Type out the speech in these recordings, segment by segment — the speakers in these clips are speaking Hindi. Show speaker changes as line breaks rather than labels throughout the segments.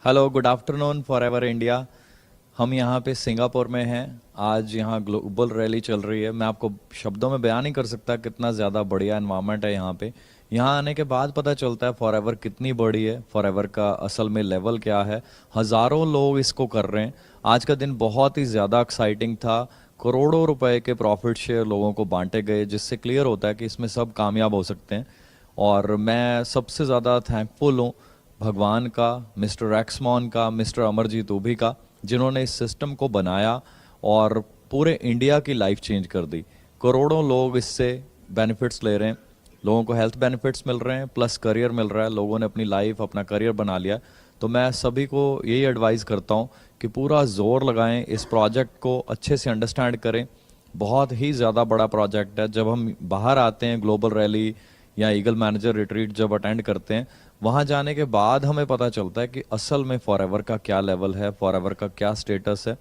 Hello, good afternoon forever India. हम यहाँ पे सिंगापुर में हैं। आज यहाँ ग्लोबल रैली चल रही है। मैं आपको शब्दों में बयान नहीं कर सकता कितना ज़्यादा बढ़िया एनवायरनमेंट है यहाँ पे। यहाँ आने के बाद पता चलता है फॉरएवर कितनी बड़ी है, फॉरएवर का असल में लेवल क्या है। हज़ारों लोग इसको कर रहे हैं। आज का दिन बहुत ही ज़्यादा एक्साइटिंग था। करोड़ों रुपए के प्रॉफिट शेयर लोगों को बांटे गए, जिससे क्लियर होता है कि इसमें सब कामयाब हो सकते हैं। और मैं सबसे ज़्यादा थैंकफुल हूँ भगवान का, मिस्टर रैक्समॉन का, मिस्टर अमरजीत ओभी का, जिन्होंने इस सिस्टम को बनाया और पूरे इंडिया की लाइफ चेंज कर दी। करोड़ों लोग इससे बेनिफिट्स ले रहे हैं। लोगों को हेल्थ बेनिफिट्स मिल रहे हैं, प्लस करियर मिल रहा है। लोगों ने अपनी लाइफ, अपना करियर बना लिया। तो मैं सभी को यही एडवाइस करता हूँ कि पूरा जोर लगाएं, इस प्रोजेक्ट को अच्छे से अंडरस्टैंड करें। बहुत ही ज़्यादा बड़ा प्रोजेक्ट है। जब हम बाहर आते हैं ग्लोबल रैली या ईगल मैनेजर रिट्रीट जब अटेंड करते हैं, वहाँ जाने के बाद हमें पता चलता है कि असल में फॉरएवर का क्या लेवल है, फॉरएवर का क्या स्टेटस है।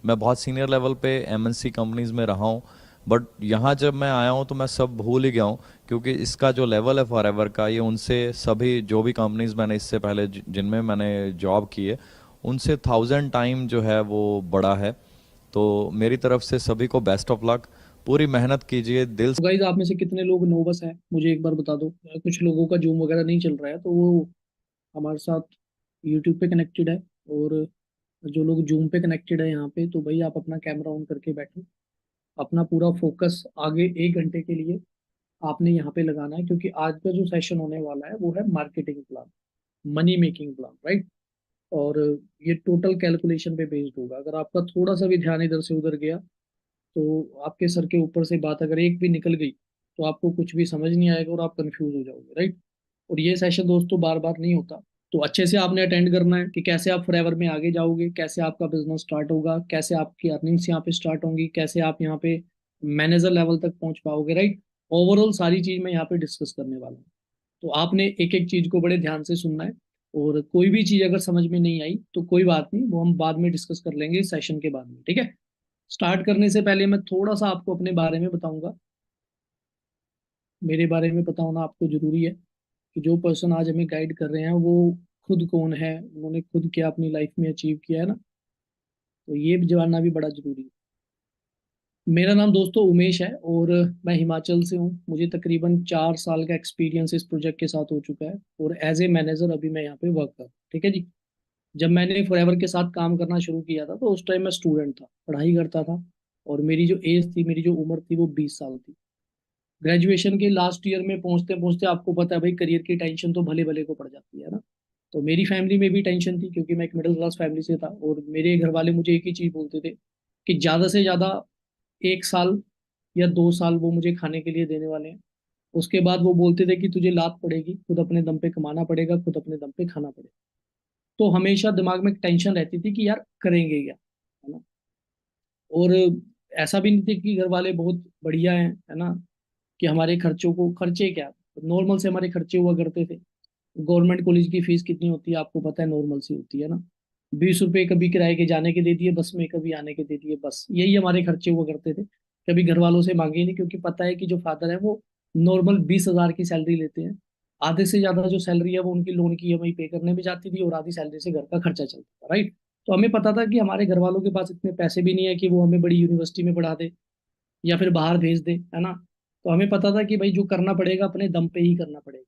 मैं बहुत सीनियर लेवल पे एमएनसी कंपनीज में रहा हूँ, बट यहाँ जब मैं आया हूँ तो मैं सब भूल ही गया हूँ, क्योंकि इसका जो लेवल है फॉरएवर का, ये उनसे सभी जो भी कंपनीज मैंने इससे पहले जिनमें मैंने जॉब की है, उनसे 1000 टाइम जो है वो बड़ा है। तो मेरी तरफ से सभी को बेस्ट ऑफ लक। पूरी मेहनत कीजिए दिल
तो गाइज आप में से कितने लोग नोबस हैं मुझे एक बार बता दो। कुछ लोगों का जूम वगैरह नहीं चल रहा है तो वो हमारे साथ यूट्यूब पे कनेक्टेड है। और जो लोग जूम पे कनेक्टेड है यहाँ पे, तो भाई आप अपना कैमरा ऑन करके बैठो। अपना पूरा फोकस आगे 1 घंटे के लिए आपने यहाँ पे लगाना है, क्योंके आज का जो सेशन होने वाला है वो है marketing plan, money making plan, right. और ये टोटल कैलकुलेशन पे बेस्ड होगा। अगर आपका थोड़ा सा भी ध्यान इधर से उधर गया तो आपके सर के ऊपर से बात अगर एक भी निकल गई तो आपको कुछ भी समझ नहीं आएगा और आप कंफ्यूज हो जाओगे, राइट। और ये सेशन दोस्तों बार बार नहीं होता। तो अच्छे से आपने अटेंड करना है कि कैसे आप फॉरएवर में आगे जाओगे, कैसे आपका बिजनेस स्टार्ट होगा, कैसे आपकी अर्निंग्स यहाँ पे स्टार्ट होंगी, कैसे आप यहाँ पे मैनेजर लेवल तक पहुंच पाओगे, राइट। ओवरऑल सारी चीज मैं यहाँ पे डिस्कस करने वाला हूँ। तो आपने एक एक चीज को बड़े ध्यान से सुनना है। और कोई भी चीज अगर समझ में नहीं आई तो कोई बात नहीं, वो हम बाद में डिस्कस कर लेंगे सेशन के बाद में, ठीक है। स्टार्ट करने से पहले मैं थोड़ा सा आपको अपने बारे में बताऊंगा। मेरे बारे में पता होना आपको जरूरी है कि जो पर्सन आज हमें गाइड कर रहे हैं वो खुद कौन है, उन्होंने खुद क्या अपनी लाइफ में अचीव किया है ना। तो ये भी जानना भी बड़ा जरूरी है। मेरा नाम दोस्तों उमेश है और मैं हिमाचल से हूँ। मुझे तकरीबन 4 साल का एक्सपीरियंस इस प्रोजेक्ट के साथ हो चुका है और एज ए मैनेजर अभी मैं यहाँ पे वर्क कर रहा हूँ, ठीक है जी। जब मैंने फॉरएवर के साथ काम करना शुरू किया था तो उस टाइम मैं स्टूडेंट था, पढ़ाई करता था। और मेरी जो एज थी, मेरी जो उम्र थी वो 20 साल थी। ग्रेजुएशन के लास्ट ईयर में पहुंचते पहुंचते आपको पता है भाई, करियर की टेंशन तो भले भले को पड़ जाती है ना। तो मेरी फैमिली में भी टेंशन थी, क्योंकि मैं एक मिडिल क्लास फैमिली से था और मेरे घर वाले मुझे एक ही चीज बोलते थे कि ज्यादा से ज्यादा 1 साल या 2 साल वो मुझे खाने के लिए देने वाले हैं। उसके बाद वो बोलते थे कि तुझे लात पड़ेगी, खुद अपने दम पे कमाना पड़ेगा, खुद अपने दम पे खाना पड़ेगा। तो हमेशा दिमाग में एक टेंशन रहती थी कि यार करेंगे क्या, है ना। और ऐसा भी नहीं थी कि घर वाले बहुत बढ़िया हैं, है ना, कि हमारे खर्चों को, खर्चे क्या, नॉर्मल से हमारे खर्चे हुआ करते थे। गवर्नमेंट कॉलेज की फीस कितनी होती है आपको पता है, नॉर्मल सी होती है ना। 20 रुपए कभी किराए के जाने के दे दिए बस में, कभी आने के दे दिए बस, यही हमारे खर्चे हुआ करते थे। कभी घर वालों से मांगे ही नहीं, क्योंकि पता है कि जो फादर है वो नॉर्मल 20 हजार की सैलरी लेते हैं। आधे से ज्यादा जो सैलरी है वो उनकी लोन की ईएमआई पे करने में जाती थी और आधी सैलरी से घर का खर्चा चलता था, राइट। तो हमें पता था कि हमारे घर वालों के पास इतने पैसे भी नहीं है कि वो हमें बड़ी यूनिवर्सिटी में पढ़ा दे या फिर बाहर भेज दे, है ना। तो हमें पता था कि भाई जो करना पड़ेगा अपने दम पे ही करना पड़ेगा।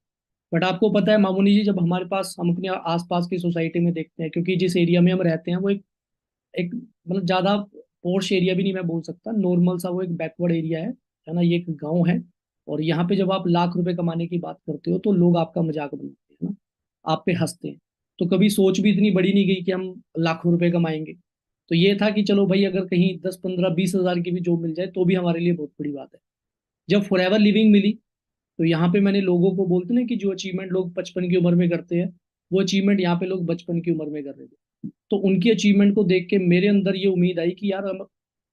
बट आपको पता है मामूनी जी, जब हमारे पास, हम अपने आसपास की सोसाइटी में देखते हैं, क्योंकि जिस एरिया में हम रहते हैं वो एक मतलब ज्यादा पोर्श एरिया भी नहीं मैं बोल सकता, नॉर्मल सा वो एक बैकवर्ड एरिया है ना, ये एक गांव है। और यहाँ पे जब आप लाख रुपए कमाने की बात करते हो तो लोग आपका मजाक बनाते हैं ना, आप पे हंसते हैं। तो कभी सोच भी इतनी बड़ी नहीं गई कि हम लाखों रुपए कमाएंगे। तो ये था कि चलो भाई, अगर कहीं 10 15 20 हजार की भी जॉब मिल जाए तो भी हमारे लिए बहुत बड़ी बात है। जब फॉरएवर लिविंग मिली तो यहाँ पे मैंने लोगों को, बोलते ना कि जो अचीवमेंट लोग 55 की उम्र में करते हैं, वो अचीवमेंट यहाँ पे लोग 55 की उम्र में कर रहे थे। तो उनकी अचीवमेंट को देख के मेरे अंदर ये उम्मीद आई कि यार हम,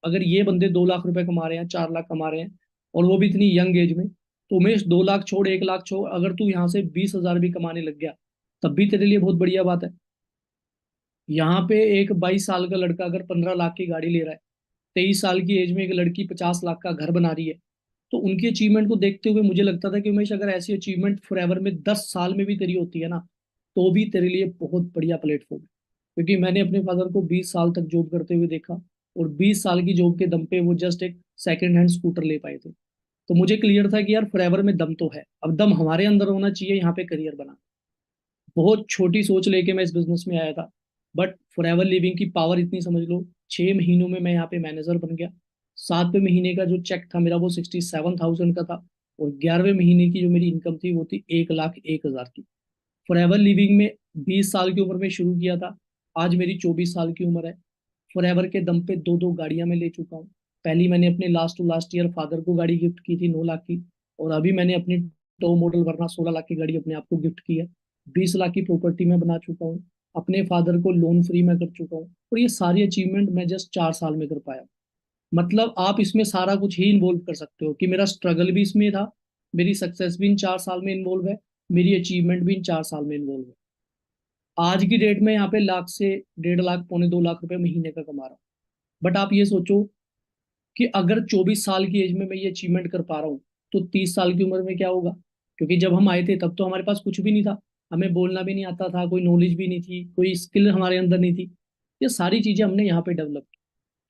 अगर ये बंदे 2 लाख रुपए कमा रहे हैं, 4 लाख कमा रहे हैं, और वो भी इतनी यंग एज में, तो उमेश 2 लाख छोड़, 1 लाख छोड़, अगर तू यहाँ से 20 हजार भी कमाने लग गया तब भी तेरे लिए बहुत बढ़िया बात है। यहाँ पे एक 22 साल का लड़का अगर 15 लाख की गाड़ी ले रहा है, 23 साल की एज में एक लड़की 50 लाख का घर बना रही है, तो उनकी अचीवमेंट को देखते हुए मुझे लगता था कि उमेश, अगर ऐसी अचीवमेंट फॉरएवर में 10 साल में भी तेरी होती है ना, तो भी तेरे लिए बहुत बढ़िया प्लेटफॉर्म है। क्योंकि मैंने अपने फादर को 20 साल तक जॉब करते हुए देखा, और 20 साल की जॉब के दम पे वो जस्ट एक सेकंड हैंड स्कूटर ले पाए थे। तो मुझे क्लियर था कि यार फॉरएवर में दम तो है, अब दम हमारे अंदर होना चाहिए यहाँ पे करियर बना। बहुत छोटी सोच लेके मैं इस बिजनेस में आया था, बट फॉरएवर लिविंग की पावर इतनी समझ लो, 6 महीनों में मैं यहाँ पे मैनेजर बन गया। 7वें महीने का जो चेक था मेरा वो 67,000 का था, और 11वें महीने की जो मेरी इनकम थी वो थी 1,01,000 की। फॉरएवर लिविंग में 20 साल की उम्र में शुरू किया था, आज मेरी 24 साल की उम्र है। फॉरएवर के दम पे दो दो गाड़ियां मैं ले चुका हूँ। पहली मैंने अपने last to last year father को गाड़ी गिफ्ट की थी 9 लाख की, और अभी मैंने अपनी टॉप मॉडल वरना 16 लाख की गाड़ी अपने आप को गिफ्ट की है। 20 लाख की प्रॉपर्टी मैं बना चुका हूँ, अपने फादर को लोन फ्री मैं कर चुका हूँ, और ये सारी अचीवमेंट मैं जस्ट 4 साल में कर पाया। मतलब आप इसमें सारा कुछ ही इन्वॉल्व कर सकते हो कि मेरा स्ट्रगल भी इसमें था, मेरी सक्सेस भी इन 4 साल में इन्वॉल्व है, मेरी अचीवमेंट भी इन 4 साल में इन्वॉल्व है। आज की डेट में यहाँ पे लाख से 1.5 लाख, 1.25 लाख रुपए महीने का कमा रहा हूँ। बट आप ये सोचो कि अगर 24 साल की एज में मैं ये अचीवमेंट कर पा रहा हूँ, तो 30 साल की उम्र में क्या होगा? क्योंकि जब हम आए थे तब तो हमारे पास कुछ भी नहीं था, हमें बोलना भी नहीं आता था, कोई नॉलेज भी नहीं थी, कोई स्किल हमारे अंदर नहीं थी। ये सारी चीजें हमने यहाँ पे डेवलप की।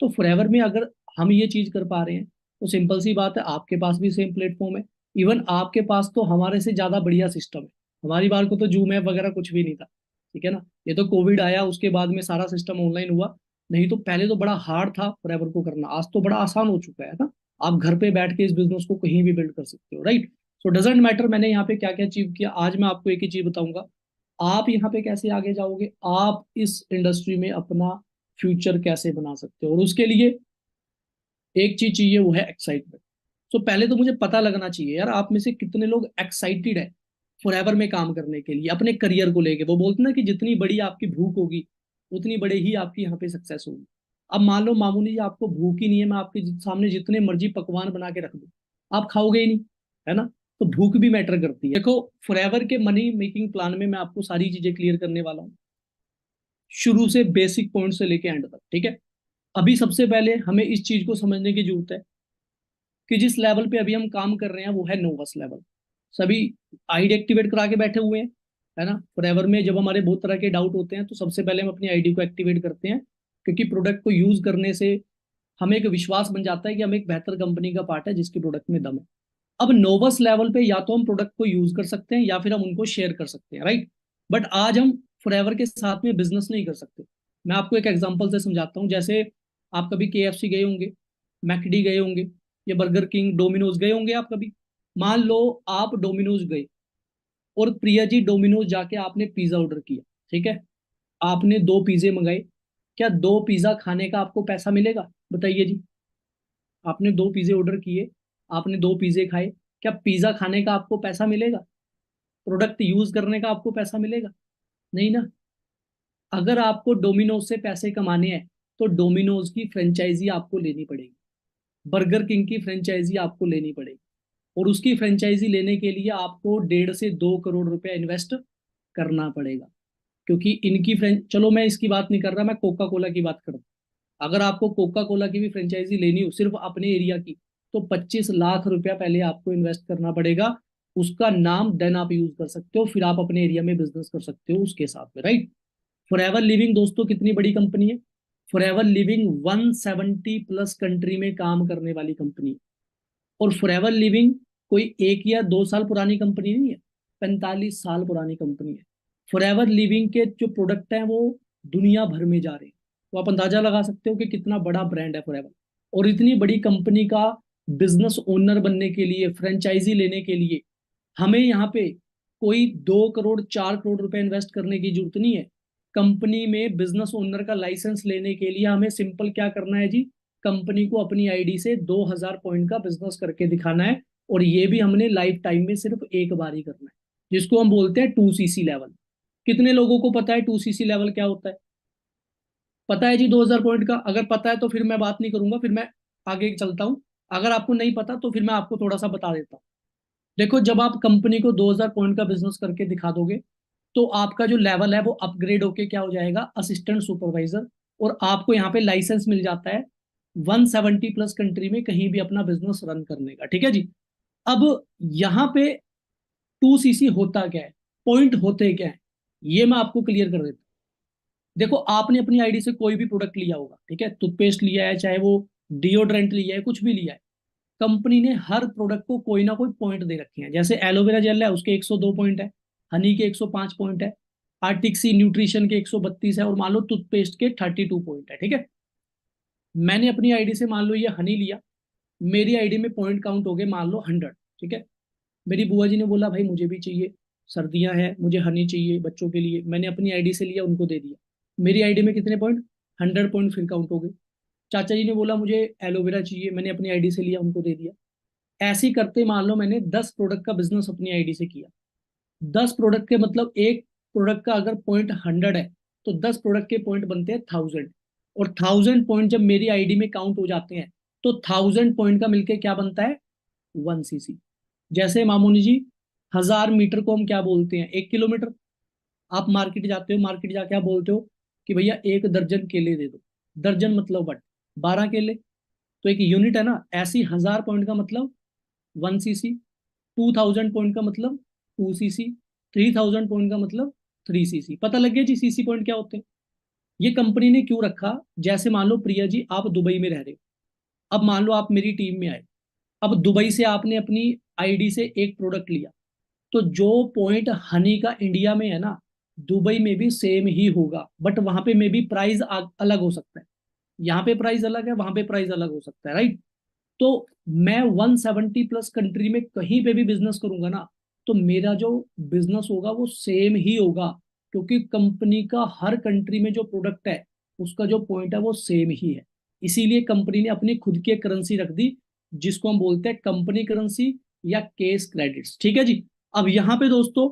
तो फॉरएवर में अगर हम ये चीज कर पा रहे हैं, तो सिंपल सी बात है, आपके पास भी सेम प्लेटफॉर्म है। इवन आपके पास तो हमारे से ज्यादा बढ़िया सिस्टम है। हमारी बार को तो जूम ऐप वगैरह कुछ भी नहीं था, ठीक है ना। ये तो कोविड आया उसके बाद में सारा सिस्टम ऑनलाइन हुआ, नहीं तो पहले तो बड़ा हार्ड था फॉरएवर को करना, आज तो बड़ा आसान हो चुका है ना। आप घर पे बैठ के इस बिजनेस को कहीं भी बिल्ड कर सकते हो, राइट। सो डजेंट मैटर मैंने यहाँ पे क्या क्या अचीव किया, आज मैं आपको एक ही चीज बताऊंगा। आप यहाँ पे कैसे आगे जाओगे, आप इस इंडस्ट्री में अपना फ्यूचर कैसे बना सकते हो, और उसके लिए एक चीज चाहिए, वो है एक्साइटमेंट। तो पहले तो मुझे पता लगना चाहिए यार आप में से कितने लोग एक्साइटेड है फॉरएवर में काम करने के लिए, अपने करियर को लेके। वो बोलते ना कि जितनी बड़ी आपकी भूख होगी, उतनी बड़े ही आपकी यहाँ पे सक्सेस होगी। अब मान लो मामूली जी आपको भूख ही नहीं है, मैं आपके सामने जितने मर्जी पकवान बना के रख दूं, आप खाओगे ही नहीं, है ना। तो भूख भी मैटर करती है। देखो, फॉरएवर के मनी मेकिंग प्लान में मैं आपको सारी चीजें क्लियर करने वाला हूँ, शुरू से बेसिक पॉइंट से लेके एंड तक, ठीक है। अभी सबसे पहले हमें इस चीज को समझने की जरूरत है कि जिस लेवल पे अभी हम काम कर रहे हैं वो है नोवस लेवल। सभी आईडी एक्टिवेट करा के बैठे हुए हैं, है ना। फॉरएवर में जब हमारे बहुत तरह के डाउट होते हैं तो सबसे पहले हम अपनी आईडी को एक्टिवेट करते हैं, क्योंकि प्रोडक्ट को यूज करने से हमें एक विश्वास बन जाता है कि हम एक बेहतर कंपनी का पार्ट है जिसके प्रोडक्ट में दम है। अब नोवस लेवल पे या तो हम प्रोडक्ट को यूज कर सकते हैं या फिर हम उनको शेयर कर सकते हैं, राइट। बट आज हम फॉरएवर के साथ में बिजनेस नहीं कर सकते। मैं आपको एक एग्जांपल से समझाता हूँ। जैसे आप कभी केएफसी गए होंगे, मैकडी गए होंगे, या बर्गर किंग, डोमिनोज गए होंगे आप कभी। मान लो आप डोमिनोज गए, और प्रिया जी डोमिनोज जाके आपने पिज्जा ऑर्डर किया, ठीक है। आपने 2 पिज्जे मंगाए, क्या 2 पिज्जा खाने का आपको पैसा मिलेगा? बताइए जी। आपने 2 पिज्जे ऑर्डर किए, आपने 2 पिज्जे खाए, क्या पिज्जा खाने का आपको पैसा मिलेगा? प्रोडक्ट यूज करने का आपको पैसा मिलेगा? नहीं ना। अगर आपको डोमिनोज से पैसे कमाने हैं, तो डोमिनोज की फ्रेंचाइजी आपको लेनी पड़ेगी, बर्गर किंग की फ्रेंचाइजी आपको लेनी पड़ेगी, और उसकी फ्रेंचाइजी लेने के लिए आपको 1.5 से 2 करोड़ रुपया इन्वेस्ट करना पड़ेगा। क्योंकि इनकी फ्रेंच, चलो मैं इसकी बात नहीं कर रहा, मैं कोका कोला की बात कर रहा हूँ। अगर आपको कोका कोला की भी फ्रेंचाइजी लेनी हो सिर्फ अपने एरिया की, तो 25 लाख रुपया पहले आपको इन्वेस्ट करना पड़ेगा। उसका नाम देन आप यूज कर सकते हो, फिर आप अपने एरिया में बिजनेस कर सकते हो उसके साथ में, राइट। फॉरएवर लिविंग दोस्तों कितनी बड़ी कंपनी है? फॉरएवर लिविंग 170 प्लस कंट्री में काम करने वाली कंपनी है। और फॉरएवर लिविंग कोई 1 या 2 साल पुरानी कंपनी नहीं है, 45 साल पुरानी कंपनी है। फॉरएवर लिविंग के जो प्रोडक्ट हैं वो दुनिया भर में जा रहे हैं। तो आप अंदाजा लगा सकते हो कि कितना बड़ा ब्रांड है फॉरएवर। और इतनी बड़ी कंपनी का बिजनेस ओनर बनने के लिए, फ्रेंचाइजी लेने के लिए, हमें यहाँ पे कोई 2 करोड़ 4 करोड़ रुपए इन्वेस्ट करने की जरूरत नहीं है। कंपनी में बिजनेस ओनर का लाइसेंस लेने के लिए हमें सिंपल क्या करना है जी, कंपनी को अपनी आईडी से 2,000 पॉइंट का बिजनेस करके दिखाना है, और ये भी हमने लाइफ टाइम में सिर्फ एक बार ही करना है, जिसको हम बोलते हैं 2CC लेवल। कितने लोगों को पता है 2CC लेवल क्या होता है? पता है जी 2,000 पॉइंट का? अगर पता है तो फिर मैं बात नहीं करूंगा, फिर मैं आगे चलता हूँ। अगर आपको नहीं पता तो फिर मैं आपको थोड़ा सा बता देता हूँ। देखो, जब आप कंपनी को 2,000 पॉइंट का बिजनेस करके दिखा दोगे, तो आपका जो लेवल है वो अपग्रेड होके क्या हो जाएगा, असिस्टेंट सुपरवाइजर। और आपको यहाँ पे लाइसेंस मिल जाता है 170 प्लस कंट्री में कहीं भी अपना बिजनेस रन करने का, ठीक है जी। अब यहाँ पे 2CC होता क्या है, पॉइंट होते क्या है, ये मैं आपको क्लियर कर देता हूँ। देखो आपने अपनी आईडी से कोई भी प्रोडक्ट लिया होगा, ठीक है, टूथपेस्ट लिया है, चाहे वो डिओड्रेंट लिया है, कुछ भी लिया है, कंपनी ने हर प्रोडक्ट को कोई ना कोई पॉइंट दे रखे हैं। जैसे एलोवेरा जेल है, उसके 102 पॉइंट है, हनी के 105 पॉइंट है, आर्टिक्सी न्यूट्रिशन के 132 है, और मान लो टूथपेस्ट के 32 पॉइंट है, ठीक है। मैंने अपनी आईडी से मान लो ये हनी लिया, मेरी आईडी में पॉइंट काउंट हो गए मान लो 100, ठीक है। मेरी बुआ जी ने बोला भाई मुझे भी चाहिए, सर्दियां हैं, मुझे हनी चाहिए बच्चों के लिए, मैंने अपनी आईडी से लिया, उनको दे दिया। मेरी आईडी में कितने पॉइंट, 100 पॉइंट फिर काउंट हो गए। चाचा जी ने बोला मुझे एलोवेरा चाहिए, मैंने अपनी आईडी से लिया, उनको दे दिया। ऐसे ही करते मान लो मैंने 10 प्रोडक्ट का बिजनेस अपनी आईडी से किया। 10 प्रोडक्ट के मतलब एक प्रोडक्ट का अगर पॉइंट 100 है, तो 10 प्रोडक्ट के पॉइंट बनते हैं 1000। और 1000 पॉइंट जब मेरी आईडी में काउंट हो जाते हैं, तो 1000 पॉइंट का मिलके क्या बनता है, 1 सीसी। जैसे मामूनी जी, 1000 मीटर को हम क्या बोलते हैं, 1 किलोमीटर। आप मार्केट जाते हो, मार्केट जाके आप बोलते हो कि भैया 1 दर्जन केले दे दो, दर्जन मतलब वट, 12 केले, तो एक यूनिट है ना। ऐसी 1000 पॉइंट का मतलब 1 सीसी, 2000 पॉइंट का मतलब 2 सीसी, 3000 पॉइंट का मतलब 3 सीसी। पता लग गया जी सीसी पॉइंट क्या होते हैं। ये कंपनी ने क्यों रखा, जैसे मान लो प्रिया जी आप दुबई में रह रहे हो, अब मान लो आप मेरी टीम में आए, अब दुबई से आपने अपनी आईडी से एक प्रोडक्ट लिया, तो जो पॉइंट हनी का इंडिया में है ना, दुबई में भी सेम ही होगा, बट वहां पे मे बी प्राइस अलग हो सकता है। यहाँ पे प्राइस अलग है, वहां पे प्राइस अलग हो सकता है, राइट। तो मैं 170 प्लस कंट्री में कहीं पे भी बिजनेस करूंगा ना, तो मेरा जो बिजनेस होगा वो सेम ही होगा, क्योंकि कंपनी का हर कंट्री में जो प्रोडक्ट है उसका जो पॉइंट है वो सेम ही है। इसीलिए कंपनी ने अपनी खुद की करेंसी रख दी, जिसको हम बोलते हैं कंपनी करेंसी या केस क्रेडिट्स, ठीक है जी। अब यहाँ पे दोस्तों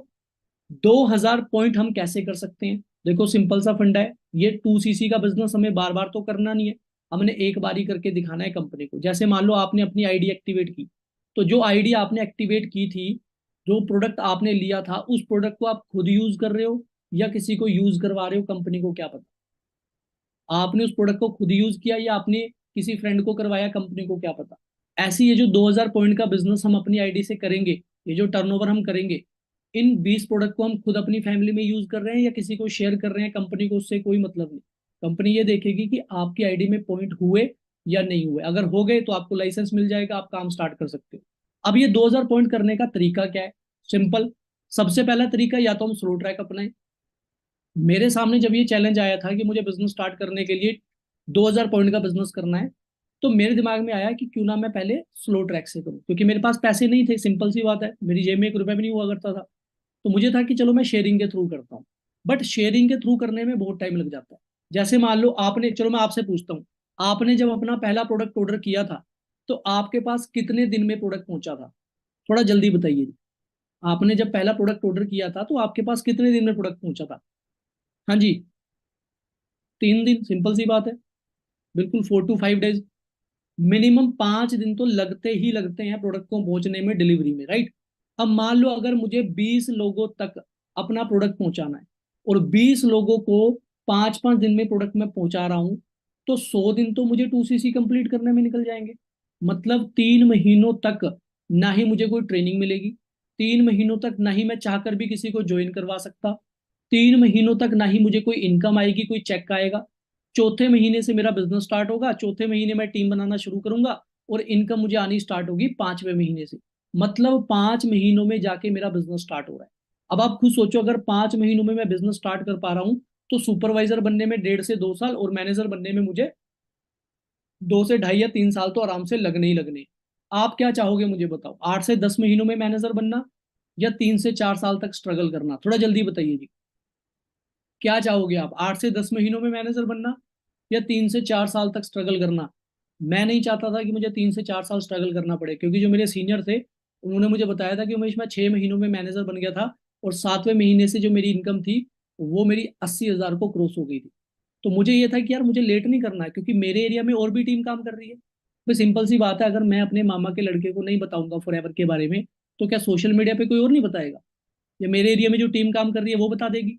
2000 पॉइंट हम कैसे कर सकते हैं, देखो सिंपल सा फंडा है। ये 2 सीसी का बिजनेस हमें बार बार तो करना नहीं है, हमने एक बार ही करके दिखाना है कंपनी को। जैसे मान लो आपने अपनी आईडी एक्टिवेट की, तो जो आईडी आपने एक्टिवेट की थी, जो प्रोडक्ट आपने लिया था, उस प्रोडक्ट को आप खुद यूज कर रहे हो या किसी को यूज करवा रहे हो, कंपनी को क्या पता। आपने उस प्रोडक्ट को खुद यूज किया या आपने किसी फ्रेंड को करवाया, कंपनी को क्या पता। ऐसी ये जो 2000 पॉइंट का बिजनेस हम अपनी आईडी से करेंगे, ये जो टर्नओवर हम करेंगे, इन 20 प्रोडक्ट को हम खुद अपनी फैमिली में यूज कर रहे हैं या किसी को शेयर कर रहे हैं, कंपनी को उससे कोई मतलब नहीं। कंपनी ये देखेगी कि आपकी आईडी में पॉइंट हुए या नहीं हुए, अगर हो गए तो आपको लाइसेंस मिल जाएगा, आप काम स्टार्ट कर सकते हो। अब ये 2000 पॉइंट करने का तरीका क्या है, सिंपल। सबसे पहला तरीका, या तो हम स्लो ट्रैक अपनाएं। मेरे सामने जब ये चैलेंज आया था कि मुझे बिजनेस स्टार्ट करने के लिए 2000 पॉइंट का बिजनेस करना है, तो मेरे दिमाग में आया कि क्यों ना मैं पहले स्लो ट्रैक से करूं, क्योंकि मेरे पास पैसे नहीं थे, सिंपल सी बात है, मेरी जेब में 1 रुपया भी नहीं हुआ करता था। तो मुझे था कि चलो मैं शेयरिंग के थ्रू करता हूँ, बट शेयरिंग के थ्रू करने में बहुत टाइम लग जाता है। जैसे मान लो आपने, चलो मैं आपसे पूछता हूँ, आपने जब अपना पहला प्रोडक्ट ऑर्डर किया था, तो आपके पास कितने दिन में प्रोडक्ट पहुंचा था, थोड़ा जल्दी बताइए जी। आपने जब पहला प्रोडक्ट ऑर्डर किया था, तो आपके पास कितने दिन में प्रोडक्ट पहुंचा था। हाँ जी, 3 दिन, सिंपल सी बात है, बिल्कुल 4 to 5 डेज। मिनिमम 5 दिन तो लगते ही लगते हैं प्रोडक्ट को पहुंचने में, डिलीवरी में, राइट। अब मान लो अगर मुझे 20 लोगों तक अपना प्रोडक्ट पहुंचाना है, और 20 लोगों को 5 5 दिन में प्रोडक्ट में पहुंचा रहा हूं, तो 100 दिन तो मुझे 2 सीसी कंप्लीट करने में निकल जाएंगे। मतलब 3 महीनों तक ना ही मुझे कोई ट्रेनिंग मिलेगी, 3 महीनों तक ना ही मैं चाहकर भी किसी को ज्वाइन करवा सकता, 3 महीनों तक ना ही मुझे कोई इनकम आएगी, कोई चेक आएगा। चौथे महीने से मेरा बिजनेस स्टार्ट होगा, चौथे महीने में टीम बनाना शुरू करूंगा, और इनकम मुझे आनी स्टार्ट होगी 5वें महीने से। मतलब 5 महीनों में जाके मेरा बिजनेस स्टार्ट हो रहा है। अब आप खुद सोचो, अगर 5 महीनों में मैं बिजनेस स्टार्ट कर पा रहा हूँ, तो सुपरवाइजर बनने में 1.5 से 2 साल, और मैनेजर बनने में मुझे 2 से ढाई या 3 साल तो आराम से लगने ही लगने। आप क्या चाहोगे मुझे बताओ, 8 से 10 महीनों में मैनेजर बनना, या 3 से 4 साल तक स्ट्रगल करना, थोड़ा जल्दी बताइए जी। क्या चाहोगे आप, 8 से 10 महीनों में मैनेजर बनना या 3 से 4 साल तक स्ट्रगल करना। मैं नहीं चाहता था कि मुझे 3 से 4 साल स्ट्रगल करना पड़े, क्योंकि जो मेरे सीनियर थे उन्होंने मुझे बताया था कि उमेश मैं 6 महीनों में मैनेजर बन गया था, और 7वें महीने से जो मेरी इनकम थी वो मेरी 80,000 को क्रॉस हो गई थी। तो मुझे ये था कि यार मुझे लेट नहीं करना है, क्योंकि मेरे एरिया में और भी टीम काम कर रही है। तो सिंपल सी बात है, अगर मैं अपने मामा के लड़के को नहीं बताऊंगा फॉरएवर के बारे में, तो क्या सोशल मीडिया पे कोई और नहीं बताएगा, या मेरे एरिया में जो टीम काम कर रही है वो बता देगी।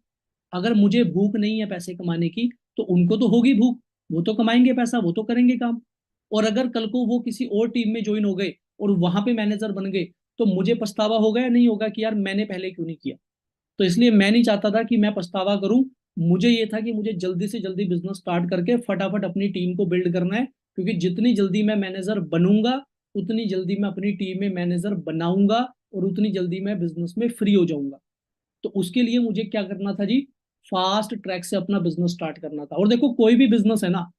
अगर मुझे भूख नहीं है पैसे कमाने की, तो उनको तो होगी भूख, वो तो कमाएंगे पैसा, वो तो करेंगे काम। और अगर कल को वो किसी और टीम में ज्वाइन हो गए और वहां पे मैनेजर बन गए, तो मुझे पछतावा होगा या नहीं होगा कि यार मैंने पहले क्यों नहीं किया। तो इसलिए मैं नहीं चाहता था कि मैं पछतावा करूं, मुझे ये था कि मुझे जल्दी से जल्दी बिजनेस स्टार्ट करके फटाफट अपनी टीम को बिल्ड करना है, क्योंकि जितनी जल्दी मैं मैनेजर बनूंगा उतनी जल्दी मैं अपनी टीम में मैनेजर बनाऊंगा, और उतनी जल्दी मैं बिजनेस में फ्री हो जाऊंगा। तो उसके लिए मुझे क्या करना था जी, फास्ट ट्रैक से अपना बिजनेस स्टार्ट करना था। और देखो कोई भी बिजनेस है ना,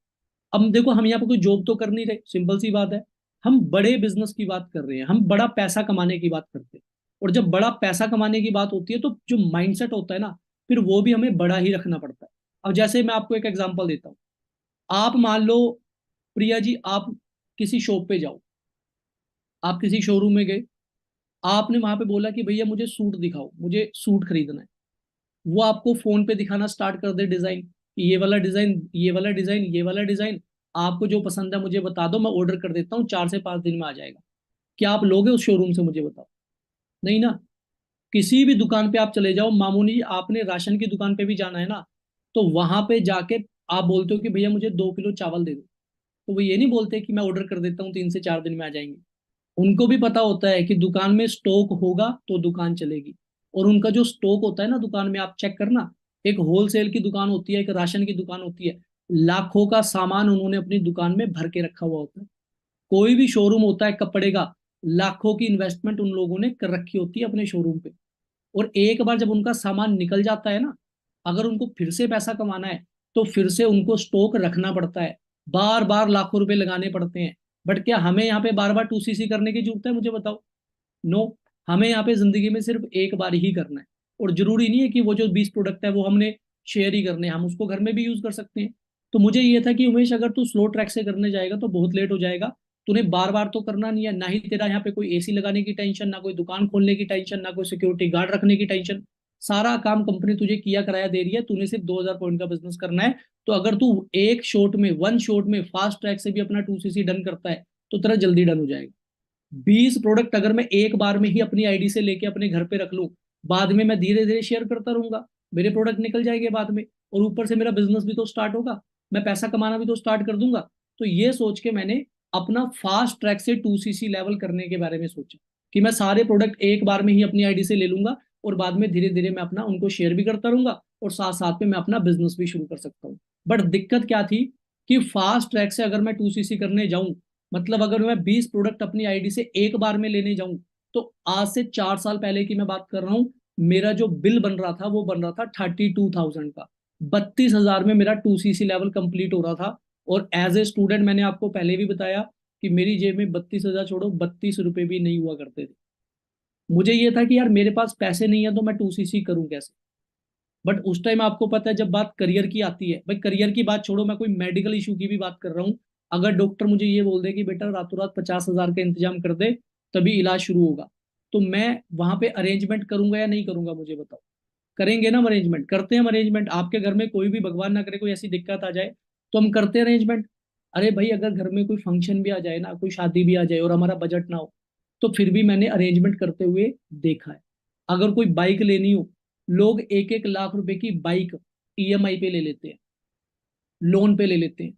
अब देखो हम यहाँ पे कोई जॉब तो कर नहीं रहे, सिंपल सी बात है, हम बड़े बिजनेस की बात कर रहे हैं, हम बड़ा पैसा कमाने की बात करते हैं। और जब बड़ा पैसा कमाने की बात होती है तो जो माइंडसेट होता है ना, फिर वो भी हमें बड़ा ही रखना पड़ता है। अब जैसे मैं आपको एक एग्जांपल देता हूँ। आप मान लो प्रिया जी, आप किसी शॉप पे जाओ, आप किसी शोरूम में गए, आपने वहां पे बोला कि भैया मुझे सूट दिखाओ, मुझे सूट खरीदना है। वो आपको फोन पे दिखाना स्टार्ट कर दे डिजाइन, ये वाला डिजाइन, ये वाला डिजाइन, ये वाला डिजाइन, आपको जो पसंद है मुझे बता दो, मैं ऑर्डर कर देता हूँ, 4 से 5 दिन में आ जाएगा। क्या आप लोगे उस शोरूम से, मुझे बताओ? नहीं ना। किसी भी दुकान पे आप चले जाओ, मामूली आपने राशन की दुकान पे भी जाना है ना, तो वहां पे जाके आप बोलते हो कि भैया मुझे 2 किलो चावल दे दो, तो वो ये नहीं बोलते कि मैं ऑर्डर कर देता हूँ 3 से 4 दिन में आ जाएंगे। उनको भी पता होता है कि दुकान में स्टॉक होगा तो दुकान चलेगी। और उनका जो स्टॉक होता है ना दुकान में, आप चेक करना, एक होलसेल की दुकान होती है, एक राशन की दुकान होती है, लाखों का सामान उन्होंने अपनी दुकान में भर के रखा हुआ होता है। कोई भी शोरूम होता है कपड़े का, लाखों की इन्वेस्टमेंट उन लोगों ने कर रखी होती है अपने शोरूम पे। और एक बार जब उनका सामान निकल जाता है ना, अगर उनको फिर से पैसा कमाना है तो फिर से उनको स्टॉक रखना पड़ता है, बार बार लाखों रुपए लगाने पड़ते हैं। बट क्या हमें यहाँ पे बार बार 2cc करने की जरूरत है, मुझे बताओ? नो। हमें यहाँ पे जिंदगी में सिर्फ एक बार ही करना है। और जरूरी नहीं है कि वो जो 20 प्रोडक्ट है वो हमने शेयर ही करने हैं, हम उसको घर में भी यूज कर सकते हैं। तो मुझे ये था कि उमेश, अगर तू स्लो ट्रैक से करने जाएगा तो बहुत लेट हो जाएगा। तूने बार बार तो करना नहीं है, ना ही तेरा यहाँ पे कोई एसी लगाने की टेंशन, ना कोई दुकान खोलने की टेंशन, ना कोई सिक्योरिटी गार्ड रखने की टेंशन। सारा काम कंपनी तुझे किया कराया दे रही है, तूने सिर्फ 2,000 पॉइंट का बिजनेस करना है। तो अगर तू एक शॉट में, वन शॉट में फास्ट ट्रैक से भी अपना 2cc डन करता है तो तेरा जल्दी डन हो जाएगा। 20 प्रोडक्ट अगर मैं एक बार में ही अपनी आईडी से लेके अपने घर पे रख लूं, बाद में मैं धीरे धीरे शेयर करता रहूंगा, मेरे प्रोडक्ट निकल जाएंगे बाद में, और ऊपर से मेरा बिजनेस भी तो स्टार्ट होगा, मैं पैसा कमाना भी तो स्टार्ट कर दूंगा। तो ये सोच के मैंने अपना फास्ट ट्रैक से 2cc लेवल करने के बारे में सोचा, कि मैं सारे प्रोडक्ट एक बार में ही अपनी आईडी से ले लूंगा, और बाद में धीरे धीरे मैं अपना उनको शेयर भी करता रहूंगा, और साथ साथ में मैं अपना बिजनेस भी शुरू कर सकता हूँ। बट दिक्कत क्या थी, कि फास्ट ट्रैक से अगर मैं 2cc करने जाऊं, मतलब अगर मैं 20 प्रोडक्ट अपनी आईडी से एक बार में लेने जाऊं, तो आज से 4 साल पहले की मैं बात कर रहा हूं, मेरा जो बिल बन रहा था वो बन रहा था 32,000 का। 32,000 में मेरा 2cc लेवल कंप्लीट हो रहा था। और एज ए स्टूडेंट मैंने आपको पहले भी बताया कि मेरी जेब में 32,000 छोड़ो, 32 रुपए भी नहीं हुआ करते थे। मुझे ये था कि यार मेरे पास पैसे नहीं है तो मैं 2cc करूं कैसे। बट उस टाइम आपको पता है, जब बात करियर की आती है, भाई करियर की बात छोड़ो, मैं कोई मेडिकल इशू की भी बात कर रहा हूँ। अगर डॉक्टर मुझे ये बोल दे कि बेटा रातों रात 50,000 का इंतजाम कर दे तभी इलाज शुरू होगा, तो मैं वहां पे अरेंजमेंट करूंगा या नहीं करूंगा, मुझे बताओ? करेंगे ना हम अरेंजमेंट, करते हैं हम अरेंजमेंट। आपके घर में कोई भी भगवान ना करे कोई ऐसी दिक्कत आ जाए तो हम करते हैं अरेंजमेंट। अरे भाई अगर घर में कोई फंक्शन भी आ जाए ना, कोई शादी भी आ जाए और हमारा बजट ना हो, तो फिर भी मैंने अरेंजमेंट करते हुए देखा है। अगर कोई बाइक लेनी हो, लोग 1-1 लाख रुपए की बाइक ईएमआई पे ले लेते हैं, लोन पे ले लेते हैं,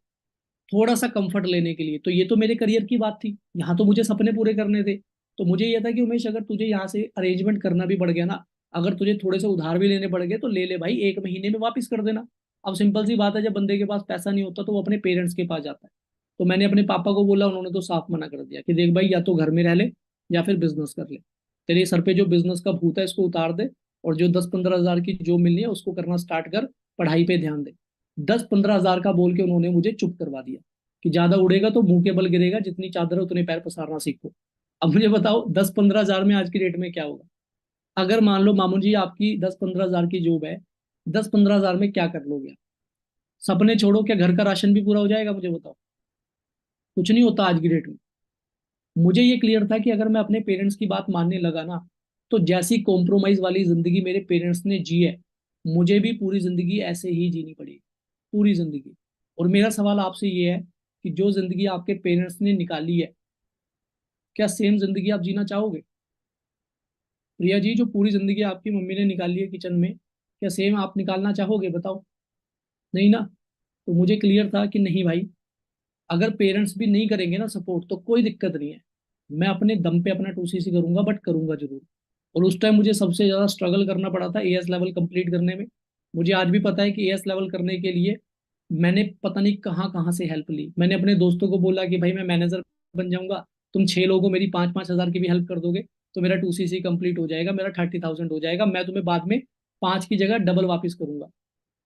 थोड़ा सा कंफर्ट लेने के लिए। तो ये तो मेरे करियर की बात थी, यहाँ तो मुझे सपने पूरे करने थे। तो मुझे ये था कि उमेश, अगर तुझे यहाँ से अरेंजमेंट करना भी पड़ गया ना, अगर तुझे थोड़े से उधार भी लेने पड़ गए तो ले ले भाई, 1 महीने में वापस कर देना। अब सिंपल सी बात है, जब बंदे के पास पैसा नहीं होता तो वो अपने पेरेंट्स के पास जाता है। तो मैंने अपने पापा को बोला, उन्होंने तो साफ मना कर दिया कि देख भाई, या तो घर में रह ले या फिर बिजनेस कर ले। तेरे सर पे जो बिजनेस का भूत है इसको उतार दे, और जो 10-15 हजार की जो मिलनी है उसको करना स्टार्ट कर, पढ़ाई पे ध्यान दे। 10-15 हजार का बोल के उन्होंने मुझे चुप करवा दिया, कि ज्यादा उड़ेगा तो मुंह के बल गिरेगा, जितनी चादर है उतने पैर पसारना सीखो। अब मुझे बताओ 10-15 हजार में आज की डेट में क्या होगा? अगर मान लो मामू जी आपकी 10-15 हजार की जॉब है, 10-15 हजार में क्या कर लोगे आप? सपने छोड़ो, क्या घर का राशन भी पूरा हो जाएगा, मुझे बताओ? कुछ नहीं होता आज की डेट में। मुझे ये क्लियर था कि अगर मैं अपने पेरेंट्स की बात मानने लगा ना, तो जैसी कॉम्प्रोमाइज वाली जिंदगी मेरे पेरेंट्स ने जी है, मुझे भी पूरी जिंदगी ऐसे ही जीनी पड़ेगी, पूरी जिंदगी। और मेरा सवाल आपसे ये है कि जो जिंदगी आपके पेरेंट्स ने निकाली है, क्या सेम जिंदगी आप जीना चाहोगे? प्रिया जी, जो पूरी जिंदगी आपकी मम्मी ने निकाली है किचन में, क्या सेम आप निकालना चाहोगे, बताओ? नहीं ना। तो मुझे क्लियर था कि नहीं भाई, अगर पेरेंट्स भी नहीं करेंगे ना सपोर्ट तो कोई दिक्कत नहीं है, मैं अपने दम पे अपना 2cc करूंगा, बट करूंगा जरूर। और उस टाइम मुझे सबसे ज्यादा स्ट्रगल करना पड़ा था एएस लेवल कंप्लीट करने में। मुझे आज भी पता है कि एएस लेवल करने के लिए मैंने पता नहीं कहाँ कहाँ से हेल्प ली। मैंने अपने दोस्तों को बोला कि भाई मैं मैनेजर बन जाऊंगा, तुम 6 लोगों को मेरी 5-5 हज़ार की भी हेल्प कर दोगे तो मेरा 2CC कंप्लीट हो जाएगा, मेरा 30,000 हो जाएगा, मैं तुम्हें बाद में 5 की जगह डबल वापस करूंगा।